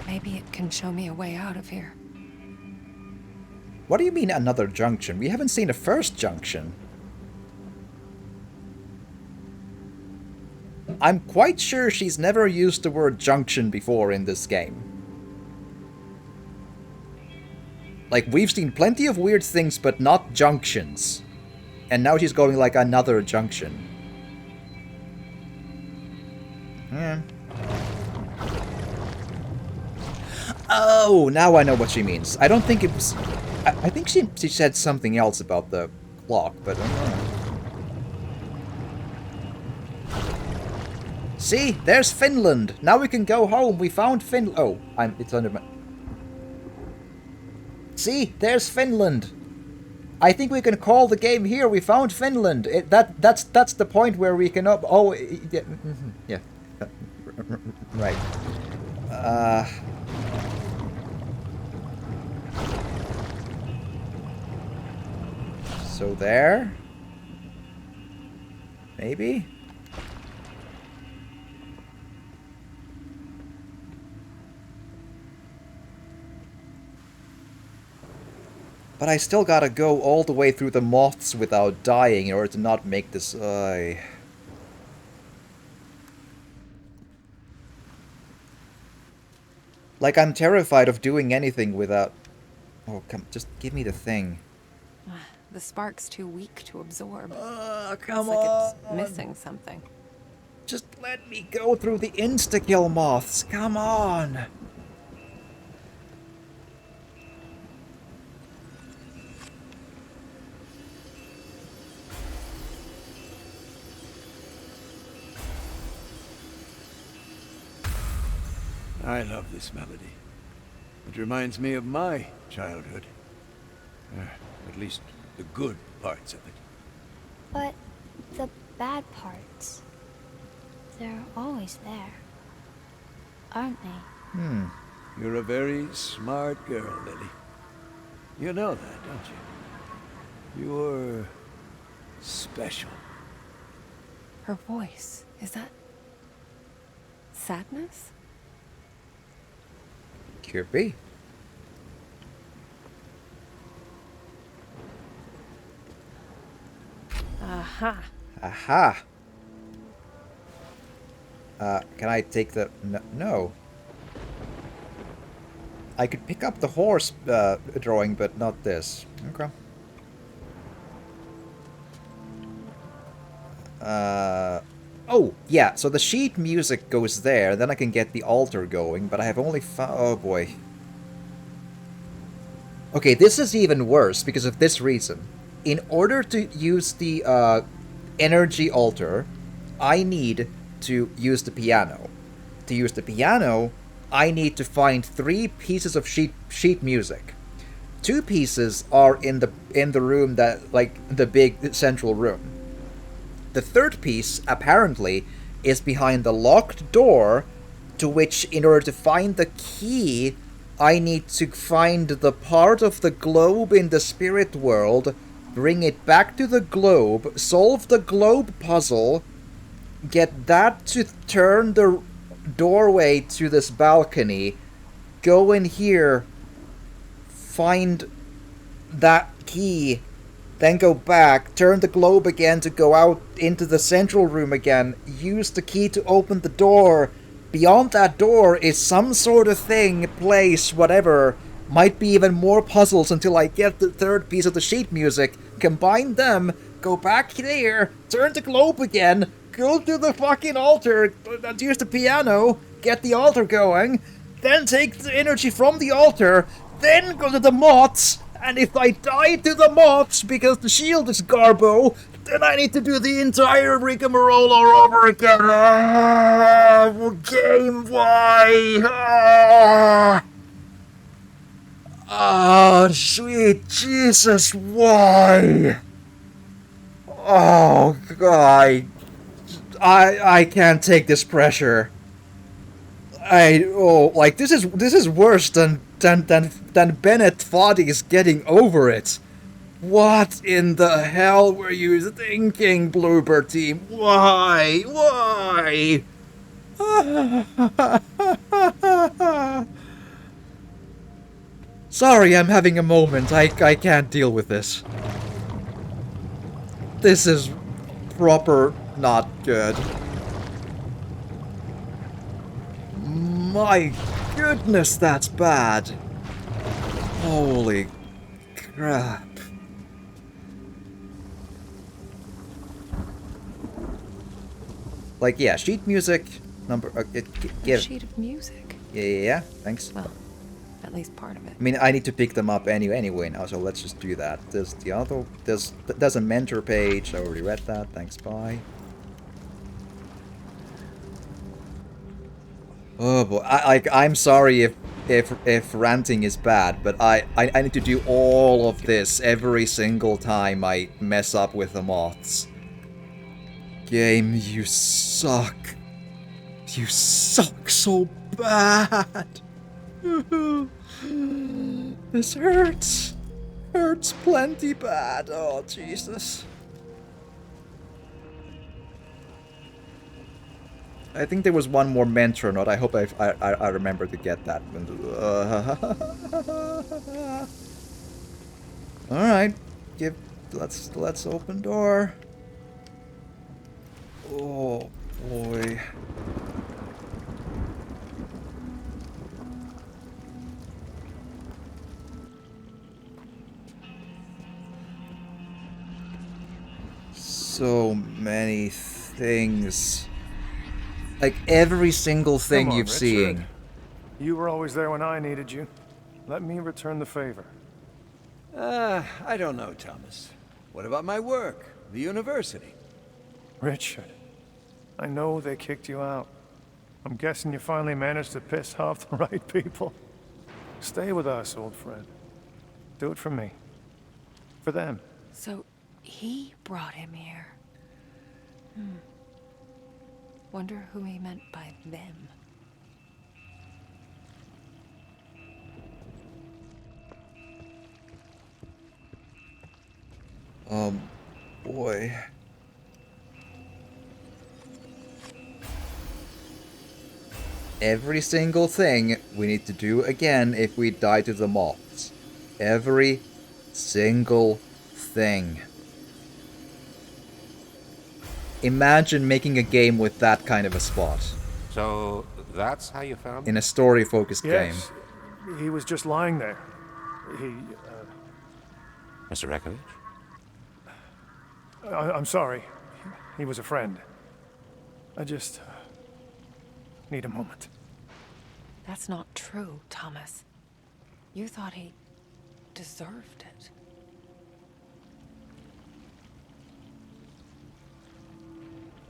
Maybe it can show me a way out of here. What do you mean another junction? We haven't seen a first junction. I'm quite sure she's never used the word junction before in this game. Like, we've seen plenty of weird things, but not junctions. And now she's going like another junction. Yeah. Oh, now I know what she means. I don't think it was... I think she said something else about the clock, but I don't know. See? There's Finland! Now we can go home. We found Finland. Oh, it's under my... See? There's Finland! I think we can call the game here. We found Finland. That's the point where we can... yeah. Right. So there? Maybe? But I still gotta go all the way through the moths without dying in order to not make this... Like, I'm terrified of doing anything without... Oh, come, just give me the thing. The spark's too weak to absorb. Come It's like on! it's missing something. Just let me go through the insta-kill moths, come on! I love this melody. It reminds me of my childhood. At least the good parts of it. But the bad parts, they're always there, aren't they? You're a very smart girl, Lily. You know that, don't you? You're special. Her voice, is that sadness? Could be. Aha. Aha! Can I take the... No. I could pick up the horse drawing, but not this. Okay. Oh, yeah, so the sheet music goes there, then I can get the altar going, but I have only found... Oh, boy. Okay, this is even worse because of this reason. In order to use the energy altar, I need to use the piano. To use the piano, I need to find 3 pieces of sheet music. 2 pieces are in the room that, like, the big central room. The 3rd piece, apparently, is behind the locked door, to which, in order to find the key, I need to find the part of the globe in the spirit world, bring it back to the globe, solve the globe puzzle, get that to turn the doorway to this balcony, go in here, find that key, then go back, turn the globe again to go out into the central room again, use the key to open the door. Beyond that door is some sort of thing, place, whatever. Might be even more puzzles until I get the 3rd piece of the sheet music, combine them, go back there, turn the globe again, go to the fucking altar, use the piano, get the altar going, then take the energy from the altar, then go to the moths, and if I die to the moths because the shield is garbo, then I need to do the entire rigmarole all over again. Game, why? Sweet Jesus, why? Oh, God. I can't take this pressure. This is worse than Bennett Foddy's getting over it. What in the hell were you thinking, Bloober Team? Why? Why? Sorry, I'm having a moment. I can't deal with this. This is proper not good. My goodness, that's bad. Holy crap. Like, yeah, sheet music, number... A sheet of music. Yeah, thanks. Well, at least part of it. I mean, I need to pick them up anyway now, so let's just do that. There's the other... There's a mentor page, I already read that, thanks, bye. Oh boy, I'm sorry if ranting is bad, but I need to do all of this every single time I mess up with the moths. Game, you suck. You suck so bad. This hurts. Hurts plenty bad. Oh, Jesus. I think there was one more mentor note. I hope I remember to get that. All right, let's open door. Oh boy. So many things. Like every single thing Come on, you've Richard. seen. You were always there when I needed you. Let me return the favor. I don't know, Thomas. What about my work? The university? Richard, I know they kicked you out. I'm guessing you finally managed to piss off the right people. Stay with us, old friend. Do it for me. For them. So, he brought him here. Wonder who he meant by them. Boy. Every single thing we need to do again if we die to the moths. Every single thing. Imagine making a game with that kind of a spot. So that's how you found In a story-focused game. Yes. He was just lying there. He, Mr. Rekovich? I'm sorry. He was a friend. I just need a moment. That's not true, Thomas. You thought he deserved it.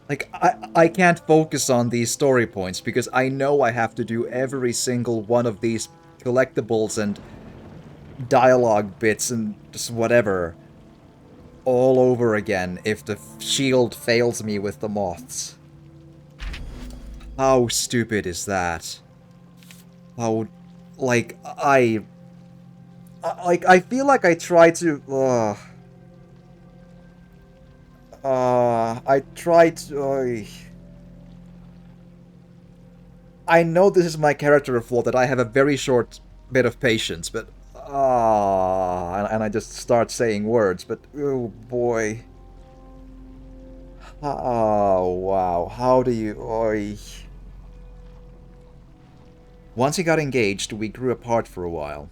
Like, I can't focus on these story points because I know I have to do every single one of these collectibles and dialogue bits and just whatever all over again if the shield fails me with the moths. How stupid is that? How, like, I feel like I try to, I tried to... I know this is my character flaw, that I have a very short bit of patience, but... and I just start saying words, but... Oh, boy. Oh, wow. How do you... Oy. Once he got engaged, we grew apart for a while.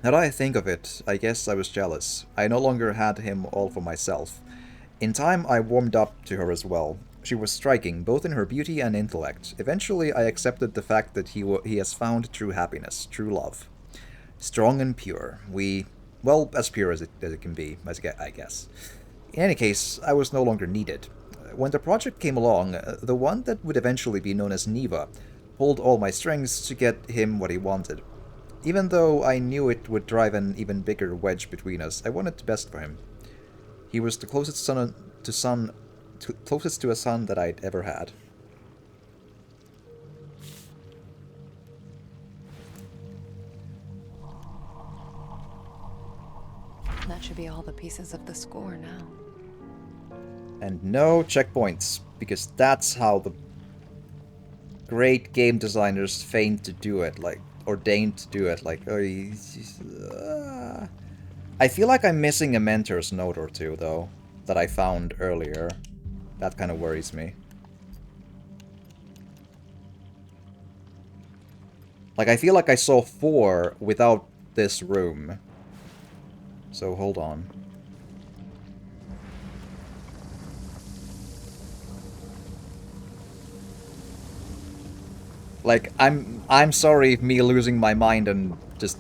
Now that I think of it, I guess I was jealous. I no longer had him all for myself. In time, I warmed up to her as well. She was striking, both in her beauty and intellect. Eventually, I accepted the fact that he has found true happiness, true love. Strong and pure. Well, as pure as it can be, I guess. In any case, I was no longer needed. When the project came along, the one that would eventually be known as Neva pulled all my strings to get him what he wanted. Even though I knew it would drive an even bigger wedge between us, I wanted the best for him. He was the closest to a son that I'd ever had. That should be all the pieces of the score now. And no checkpoints, because that's how the great game designers feigned to do it, like, ordained to do it, like, I feel like I'm missing a mentor's note or two, though, that I found earlier. That kind of worries me. Like, I feel like I saw 4 without this room. So hold on. Like, I'm sorry if me losing my mind and just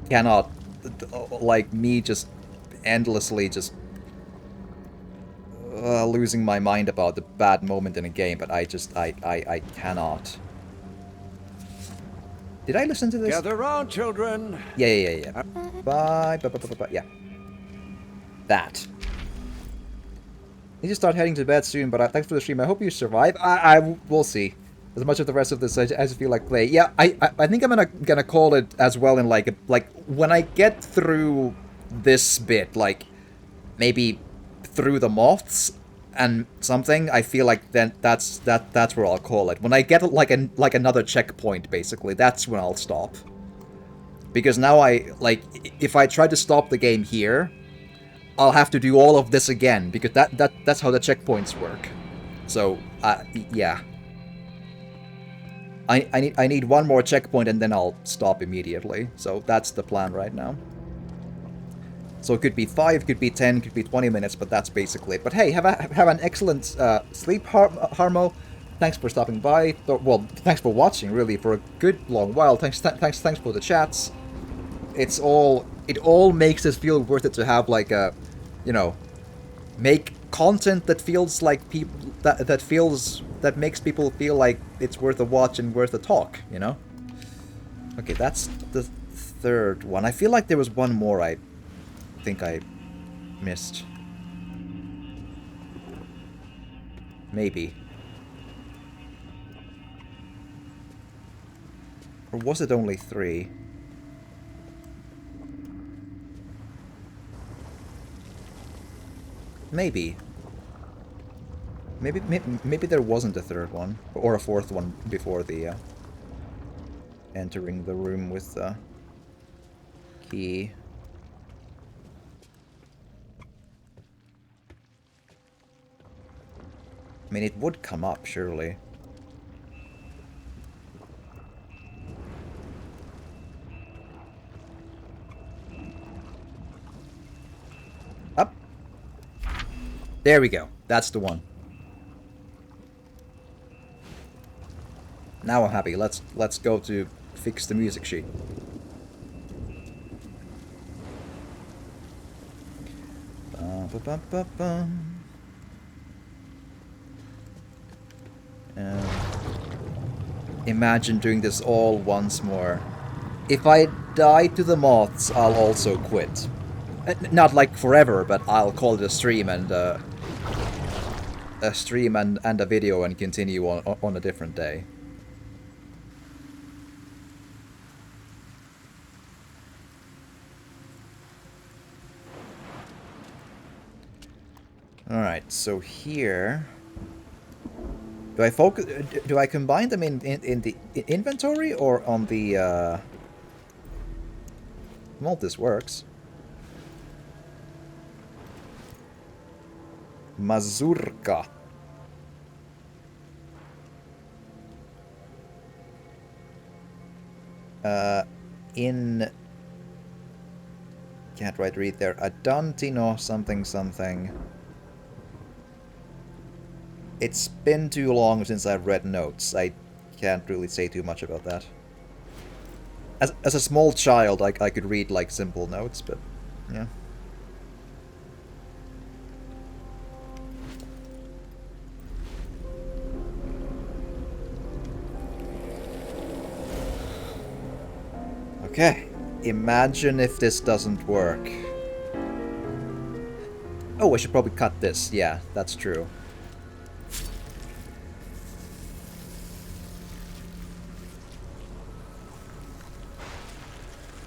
cannot, like, me just endlessly just losing my mind about the bad moment in a game, but I cannot. Did I listen to this? Gather round, children. Yeah. Bye. Yeah. That. Need to start heading to bed soon, but thanks for the stream. I hope you survive. I will see. As much of the rest of this as I feel like play. Yeah, I think I'm gonna call it as well in like when I get through this bit, like maybe through the moths and something, I feel like then that's where I'll call it. When I get like another checkpoint, basically, that's when I'll stop. Because now if I try to stop the game here, I'll have to do all of this again, because that's how the checkpoints work. So yeah. I need one more checkpoint and then I'll stop immediately. So that's the plan right now. So it could be 5, could be 10, could be 20 minutes, but that's basically it. But hey, have an excellent sleep, Harmo. Thanks for stopping by. Well, thanks for watching, really, for a good long while. Thanks for the chats. It all makes it feel worth it to have like a, make content that feels like people that makes people feel like it's worth a watch and worth a talk, Okay, that's the third one. I feel like there was one more I think I missed. Maybe. Or was it only 3? Maybe. Maybe there wasn't a third one, or a fourth one before the entering the room with the key. I mean, it would come up, surely. Up. There we go. That's the one. Now I'm happy. Let's go to fix the music sheet. Imagine doing this all once more. If I die to the moths, I'll also quit. Not like forever, but I'll call it a stream and a video and continue on a different day. Alright, so here... Do I combine them in the inventory or on the... Well, this works. Mazurka. Can't read there. Adantino something something. It's been too long since I've read notes. I can't really say too much about that. As a small child, I could read like simple notes, but yeah. Okay. Imagine if this doesn't work. Oh, I should probably cut this. Yeah, that's true.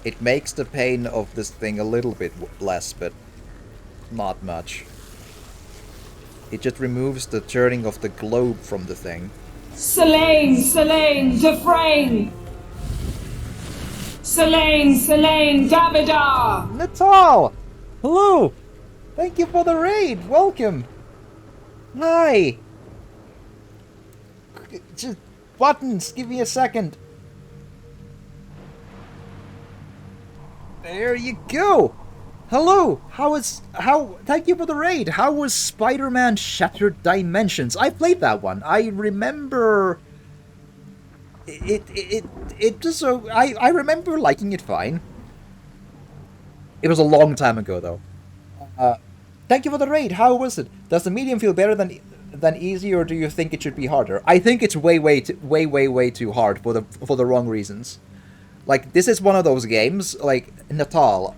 It makes the pain of this thing a little bit less, but not much. It just removes the turning of the globe from the thing. Selene, Dufresne! Selene, Davidar! Natal! Hello! Thank you for the raid! Welcome! Hi! Just buttons, give me a second. There you go! Hello! Thank you for the raid! How was Spider-Man Shattered Dimensions? I played that one. I remember... It just so... I remember liking it fine. It was a long time ago, though. Thank you for the raid. How was it? Does the medium feel better than easy, or do you think it should be harder? I think it's way too hard for the wrong reasons. Like, this is one of those games, like, Natal.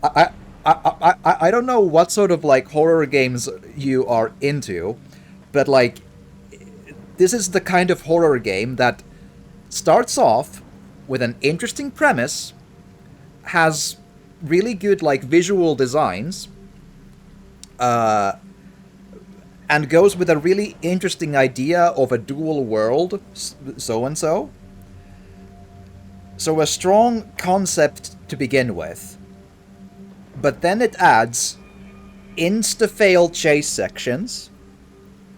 I don't know what sort of, like, horror games you are into, but, like, this is the kind of horror game that starts off with an interesting premise, has really good, like, visual designs, and goes with a really interesting idea of a dual world, so-and-so. So a strong concept to begin with. But then it adds insta-fail chase sections,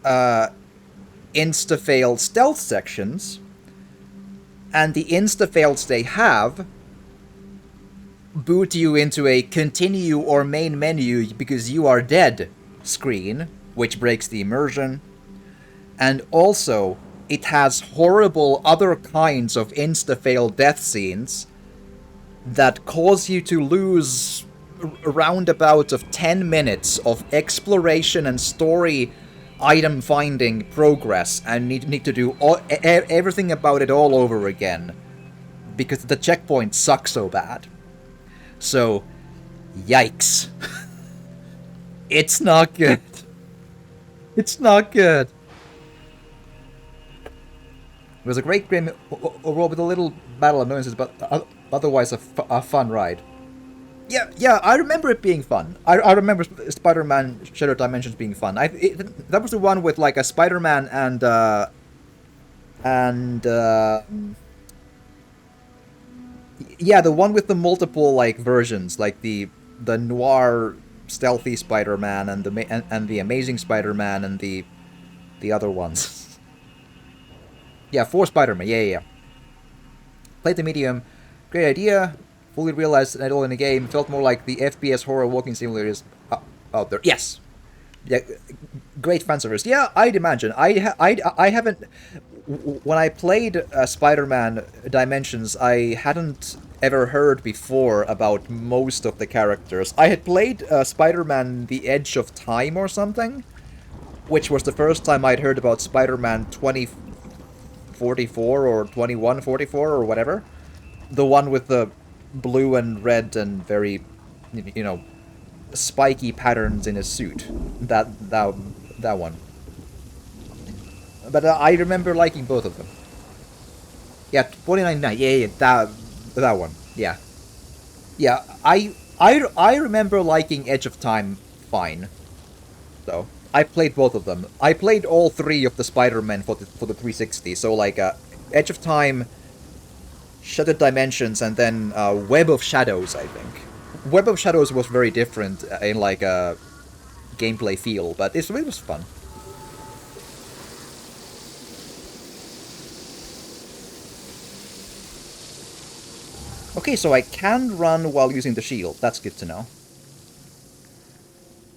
insta-fail stealth sections, and the insta-fails they have boot you into a continue or main menu because you are dead screen, which breaks the immersion. And also, it has horrible other kinds of insta-fail death scenes that cause you to lose a roundabout of 10 minutes of exploration and story item finding progress, and need to do everything about it all over again because the checkpoints suck so bad. So, yikes. It's not good. It's not good. It was a great game overall with a little battle annoyances, but otherwise a fun ride. Yeah, I remember it being fun. I remember Spider-Man Shattered Dimensions being fun. That was the one with like a Spider-Man and yeah, the one with the multiple like versions, like the noir stealthy Spider-Man and the Amazing Spider-Man and the other ones. Yeah, 4 Spider-Man. Yeah. Played the medium. Great idea. Fully realized that all in the game. Felt more like the FPS horror walking simulators out there. Yes. Yeah. Great fan service. Yeah, I'd imagine. I haven't. When I played Spider-Man Dimensions, I hadn't ever heard before about most of the characters. I had played Spider-Man The Edge of Time or something, which was the first time I'd heard about Spider-Man 2044 or 2144 or whatever. The one with the blue and red and very, spiky patterns in his suit. That one. But I remember liking both of them. Yeah, 49.9. Yeah, that one. Yeah. Yeah, I remember liking Edge of Time fine. So, I played both of them. I played all 3 of the Spider-Men for the 360. So, like, Edge of Time, Shattered Dimensions, and then Web of Shadows, I think. Web of Shadows was very different in, like, a gameplay feel, but it was fun. Okay, so I can run while using the shield. That's good to know.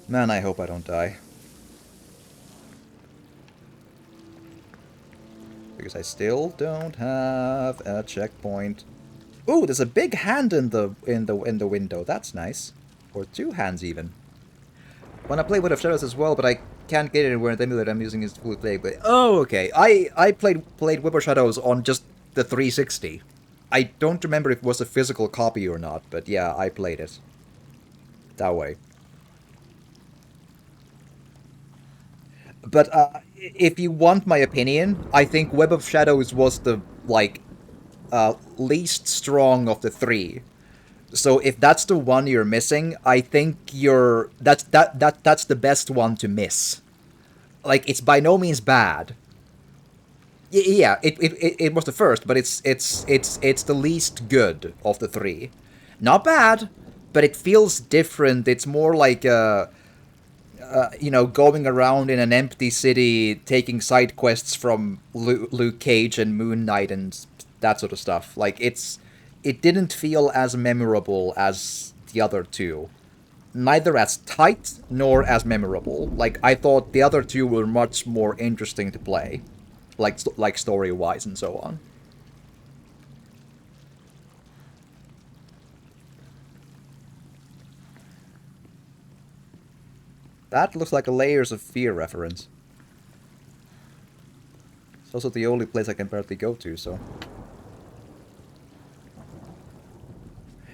Man, I hope I don't die. Because I still don't have a checkpoint. Ooh, there's a big hand in the window. That's nice. Or 2 hands even. When I play Web of Shadows as well, but I can't get it anywhere. The emulator I'm using is fully playable. Oh, okay. I played Web of Shadows on just the 360. I don't remember if it was a physical copy or not, but yeah, I played it. That way. But if you want my opinion, I think Web of Shadows was the, like, least strong of the 3. So if that's the one you're missing, I think that's the best one to miss. Like, it's by no means bad. Yeah, it was the first, but it's the least good of the 3. Not bad, but it feels different. It's more like going around in an empty city, taking side quests from Luke Cage and Moon Knight and that sort of stuff. Like, it didn't feel as memorable as the other 2. neither as tight nor as memorable. Like, I thought the other two were much more interesting to play, like story-wise and so on. That looks like a Layers of Fear reference. It's also the only place I can barely go to, so...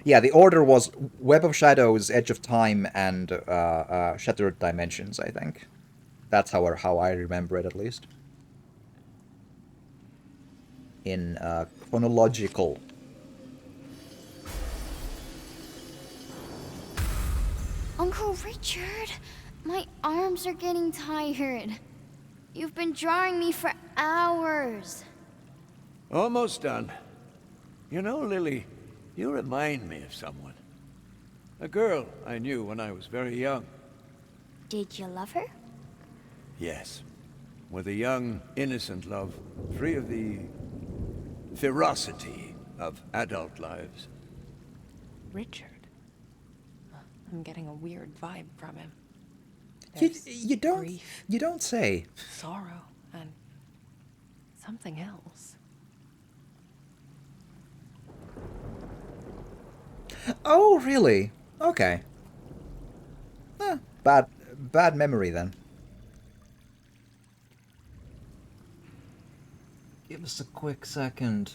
Yeah, the order was Web of Shadows, Edge of Time, and Shattered Dimensions, I think. That's how I remember it, at least. In chronological. Uncle Richard, my arms are getting tired. You've been drawing me for hours. Almost done. You know, Lily, you remind me of someone. A girl I knew when I was very young. Did you love her? Yes. With a young, innocent love, free of the ferocity of adult lives. Richard. I'm getting a weird vibe from him. You don't grief, you don't say. sorrow, and something else. Oh, really? Okay. Bad memory then. Give us a quick second.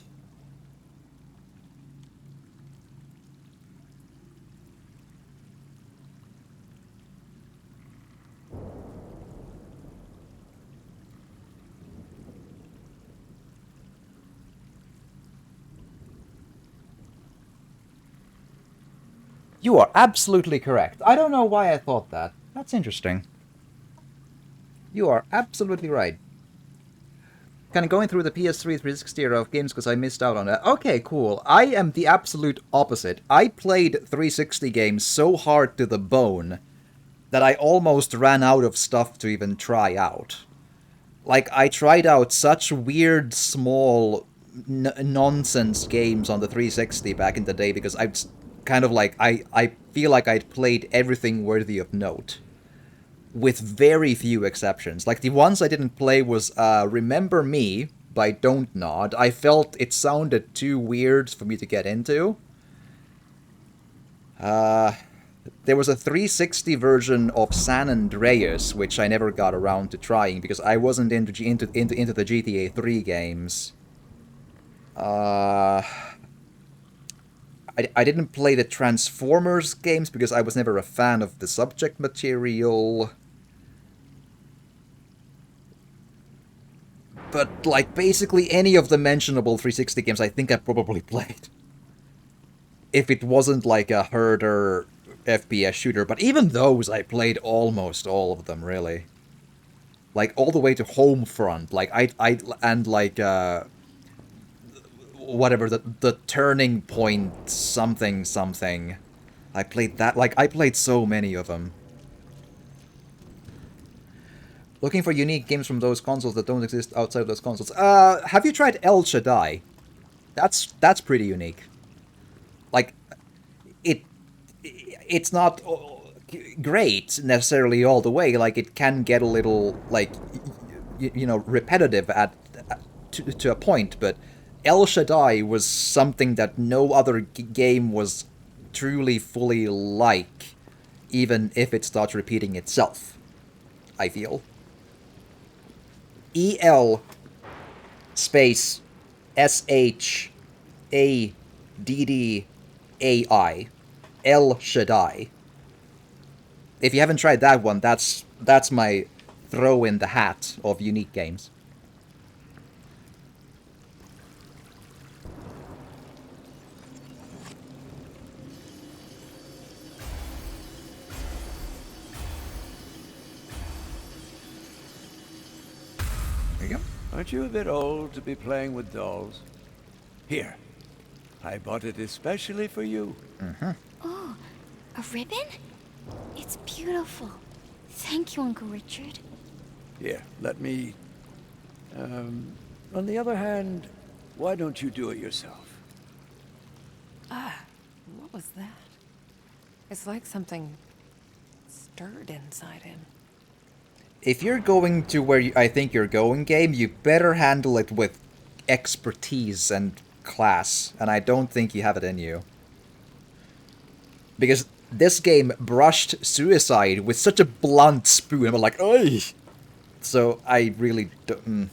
You are absolutely correct. I don't know why I thought that. That's interesting. You are absolutely right. Kind of going through the PS3 360 era of games because I missed out on that. Okay, cool. I am the absolute opposite. I played 360 games so hard to the bone that I almost ran out of stuff to even try out. Like, I tried out such weird, small, nonsense games on the 360 back in the day because I kind of like, I feel like I'd played everything worthy of note. With very few exceptions. Like, the ones I didn't play was Remember Me by Don't Nod. I felt it sounded too weird for me to get into. There was a 360 version of San Andreas, which I never got around to trying because I wasn't into the GTA 3 games. I didn't play the Transformers games because I was never a fan of the subject material. But, like, basically any of the mentionable 360 games I think I probably played. If it wasn't like a herder FPS shooter. But even those, I played almost all of them, really. Like, all the way to Homefront. Like, whatever, the Turning Point something. I played that. Like, I played so many of them. Looking for unique games from those consoles that don't exist outside of those consoles. Have you tried El Shaddai? That's pretty unique. Like, it's not great necessarily all the way. Like, it can get a little, like, you know, repetitive to a point, but El Shaddai was something that no other game was truly fully like, even if it starts repeating itself, I feel. EL space SHADDAI. El Shaddai. If you haven't tried that one, that's my throw in the hat of unique games. There you go. Aren't you a bit old to be playing with dolls? Here, I bought it especially for you. Oh, a ribbon? It's beautiful. Thank you, Uncle Richard. Here, let me... on the other hand, why don't you do it yourself? What was that? It's like something stirred inside him. If you're going to where I think you're going, game, you better handle it with expertise and class, and I don't think you have it in you. Because this game brushed suicide with such a blunt spoon. I'm like, oi! So I really don't...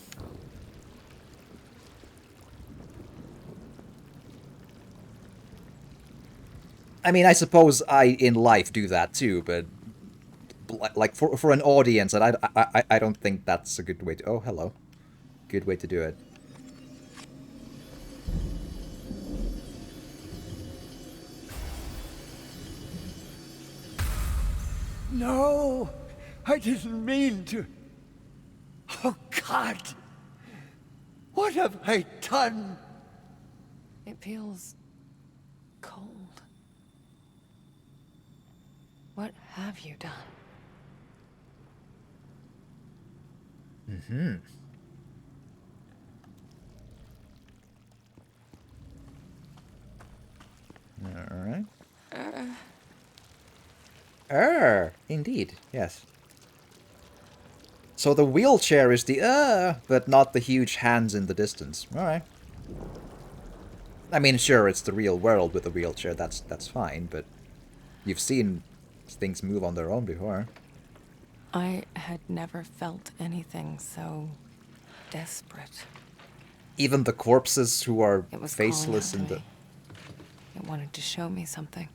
I mean, I suppose I, in life, do that too, but... Like, for an audience, and I don't think that's a good way to... Oh, hello. Good way to do it. No! I didn't mean to. Oh, God! What have I done? It feels cold. What have you done? Mm-hmm. Alright. Indeed, yes. So the wheelchair is the but not the huge hands in the distance. Alright. I mean, sure, it's the real world with a wheelchair, that's fine, but you've seen things move on their own before. I had never felt anything so desperate. Even the corpses who are It was faceless calling and out the... to me. It wanted to show me something.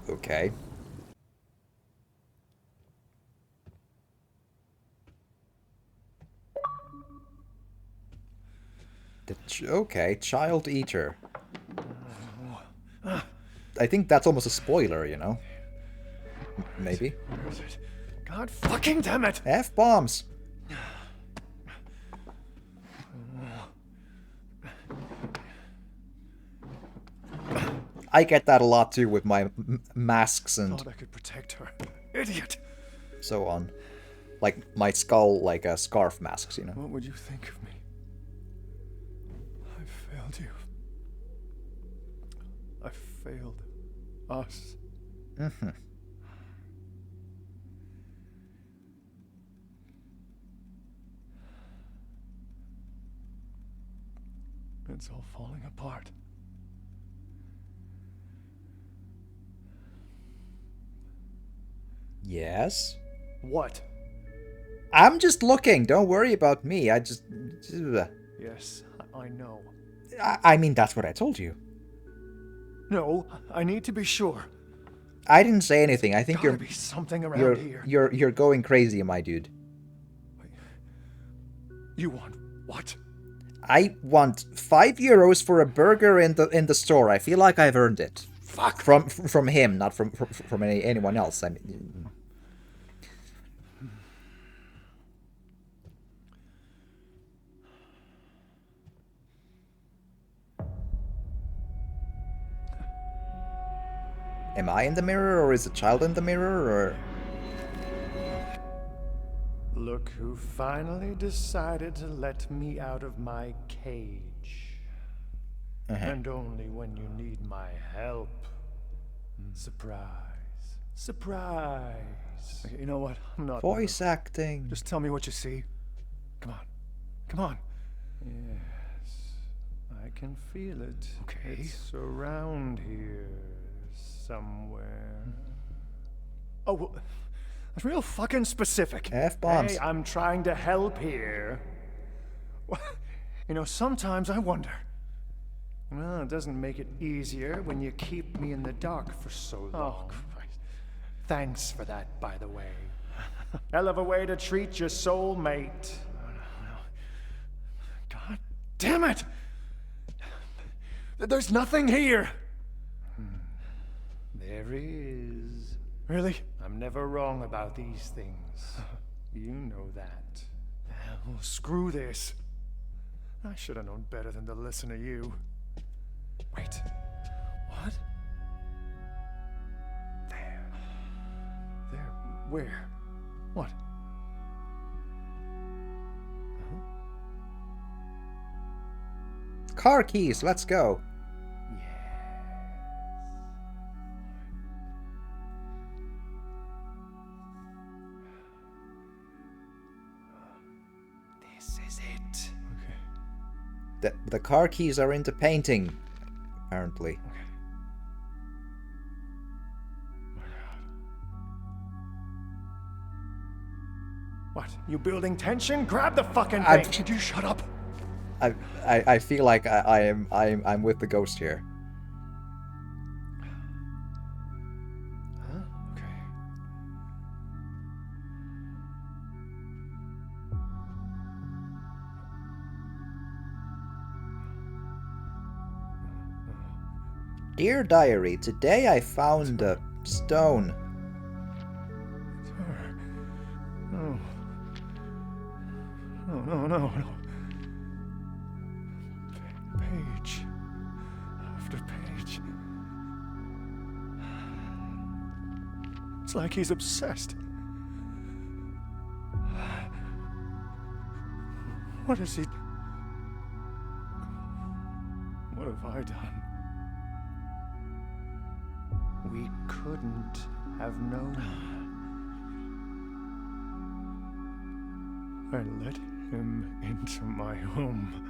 Okay. Okay, Child Eater. I think that's almost a spoiler, you know? Maybe. Where is it? God fucking damn it! F-bombs! I get that a lot too with my masks and Thought I could protect her. Idiot! so on. Like my skull, like scarf masks, you know. What would you think of me? I failed you. I failed us. Mm-hmm. It's all falling apart. Yes? What? I'm just looking. Don't worry about me. I just... Yes, I know. I mean, that's what I told you. No, I need to be sure. I didn't say anything. I think Gotta be something around you're here. you're going crazy, my dude. You want what? I want €5 for a burger in the store. I feel like I've earned it. Fuck. From him, not from anyone else. I mean, am I in the mirror, or is the child in the mirror, or? Look who finally decided to let me out of my cage. And only when you need my help. Surprise. Surprise. Okay, you know what? I'm not... Voice acting. Just tell me what you see. Come on. Come on. Yes. I can feel it. Okay. It's around here. Somewhere. Oh, well, that's real fucking specific. F-bombs. Hey, I'm trying to help here. Well, you know, sometimes I wonder. Well, it doesn't make it easier when you keep me in the dark for so long. Oh, Christ. Thanks for that, by the way. Hell of a way to treat your soulmate. No. God damn it! There's nothing here! There is. Really? I'm never wrong about these things. You know that. Well, screw this. I should have known better than to listen to you. Wait. What? There. There. Where? What? Car keys. Let's go. is it? Okay. The car keys are into painting, apparently. What? You building tension? Grab the fucking thing! Could you shut up? I feel like I'm with the ghost here. Huh? Okay. Dear Diary, today I found a stone. No. No. Page after page. It's like he's obsessed. What is he? What have I done? We couldn't have known. I let him into my home.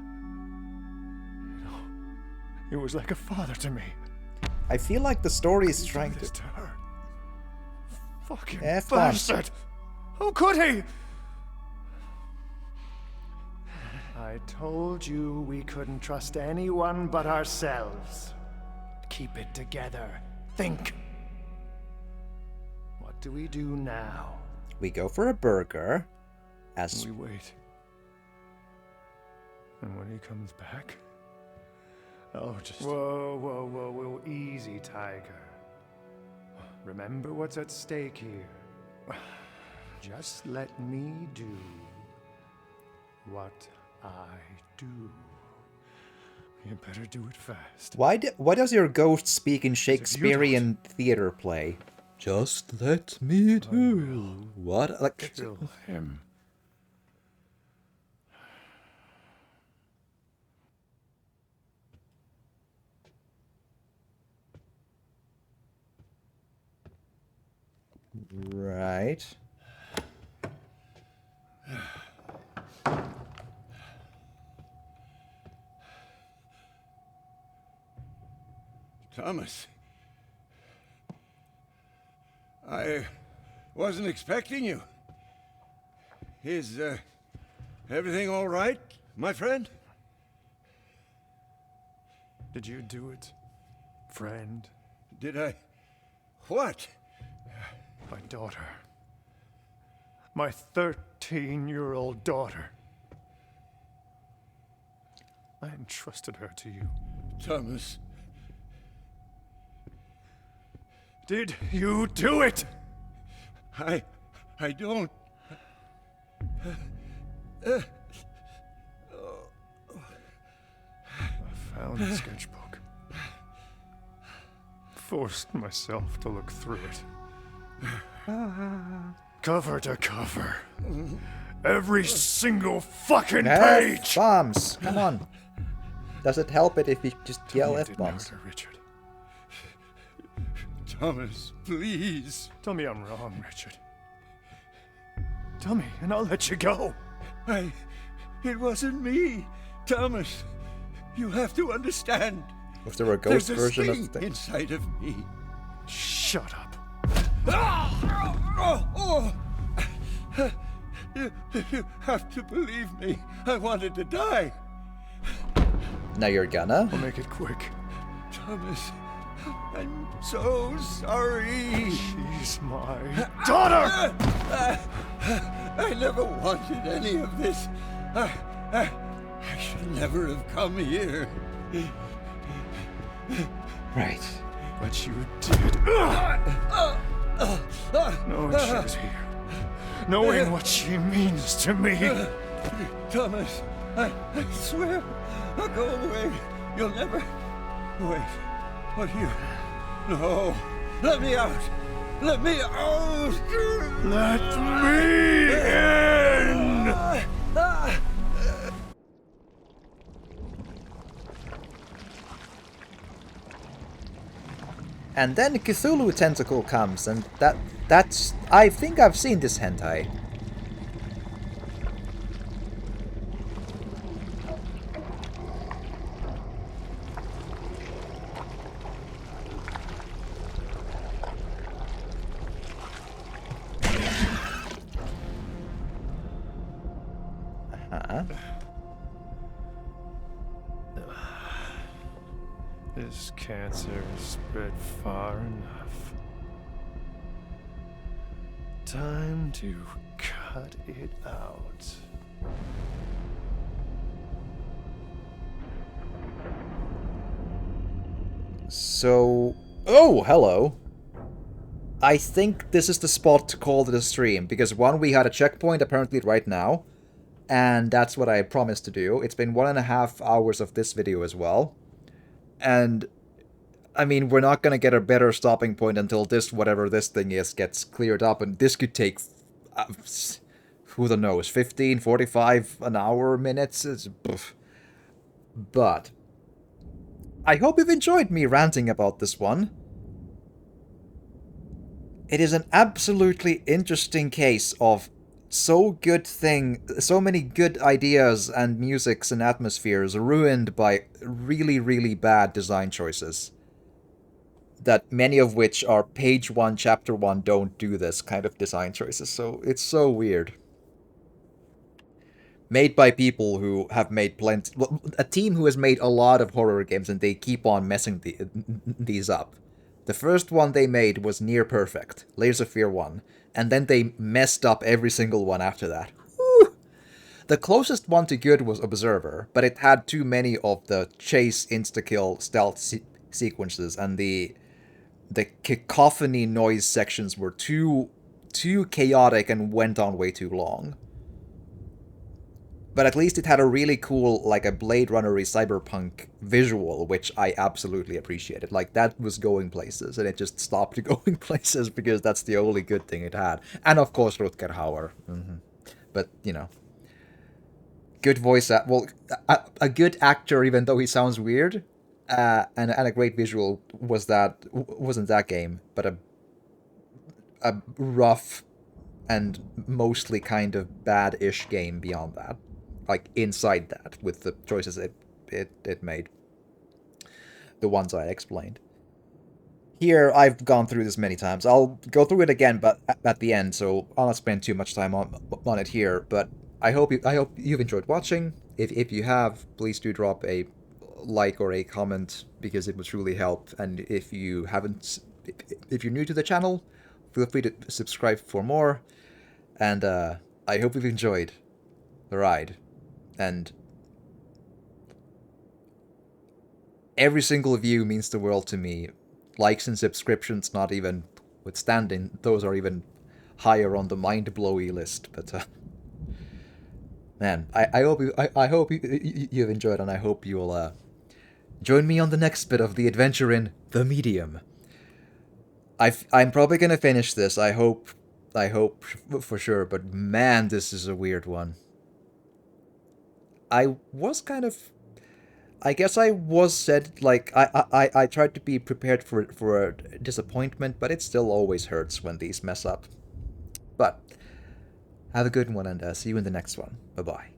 He was like a father to me. I feel like the story is trying This to her. Fucking F-bombs. bastard! How could he? I told you we couldn't trust anyone but ourselves. Keep it together. Think. What do we do now? We go for a burger. As We wait. And when he comes back, I'll just... Whoa, easy, Tiger. Remember what's at stake here. Just let me do what I do. You better do it fast. why does your ghost speak in Shakespearean theater play? Just let me do what? Like, Kill him. right. Thomas. I wasn't expecting you. Is, everything all right, my friend? Did you do it, friend? Did I... What? My daughter. My 13-year-old daughter. I entrusted her to you. Thomas. Did you do it? I don't... I found the sketchbook. Forced myself to look through it. Cover to cover. Every single fucking page! F-bombs! Come on. Does it help it if you just yell You didn't F-bombs? hurt her, Richard. Thomas, please. Tell me I'm wrong, Richard. Tell me, and I'll let you go. It wasn't me. Thomas, you have to understand. Was there a ghost There's version this of the... thing inside of me. Shut up. You have to believe me. I wanted to die. Now you're gonna? I'll make it quick. Thomas, I'm so sorry. She's my daughter! I never wanted any of this. I should never have come here. Right. But you did. Knowing she was here. Knowing what she means to me. Thomas, I swear, I'll go away. You'll never... Wait, what are you... No, let me out. Let me out. Let me in! And then Cthulhu Tentacle comes, and that's... I think I've seen this hentai. Huh? This cancer has spread far enough. Time to cut it out. So... Oh, hello. I think this is the spot to call it a stream, because one, we had a checkpoint apparently right now, and that's what I promised to do. It's been 1.5 hours of this video as well, and I mean, we're not gonna get a better stopping point until this, whatever this thing is, gets cleared up, and this could take, who the knows, 15, 45, an hour, minutes? But I hope you've enjoyed me ranting about this one. It is an absolutely interesting case of so many good ideas and musics and atmospheres ruined by really, really bad design choices. That many of which are page 1, chapter 1 don't do this kind of design choices, so it's so weird. Made by people who have made plenty... A team who has made a lot of horror games, and they keep on messing these up. The first one they made was near perfect, Layers of Fear 1, and then they messed up every single one after that. Woo! The closest one to good was Observer, but it had too many of the chase, insta-kill, stealth sequences, and the cacophony noise sections were too chaotic and went on way too long. But at least it had a really cool, like a Blade Runner-y cyberpunk visual, which I absolutely appreciated. Like, that was going places, and it just stopped going places because that's the only good thing it had. And of course, Rutger Hauer. But, you know. Good voice, a good actor, even though he sounds weird. And a great visual wasn't that game, but a rough and mostly kind of bad-ish game beyond that. Like, inside that, with the choices it made. The ones I explained. Here, I've gone through this many times. I'll go through it again, but at the end, so I'll not spend too much time on it here. But I hope you've enjoyed watching. If you have, please do drop a like or a comment, because it would truly help. And if you're new to the channel, feel free to subscribe for more. And I hope you've enjoyed the ride. And every single view means the world to me. Likes and subscriptions, not even withstanding, those are even higher on the mind-blowy list. But man, I hope you've enjoyed, and I hope you'll join me on the next bit of the adventure in The Medium. I'm probably gonna finish this. I hope for sure. But man, this is a weird one. I was kind of, I guess I was said, like, I tried to be prepared for a disappointment, but it still always hurts when these mess up. But have a good one, and see you in the next one. Bye-bye.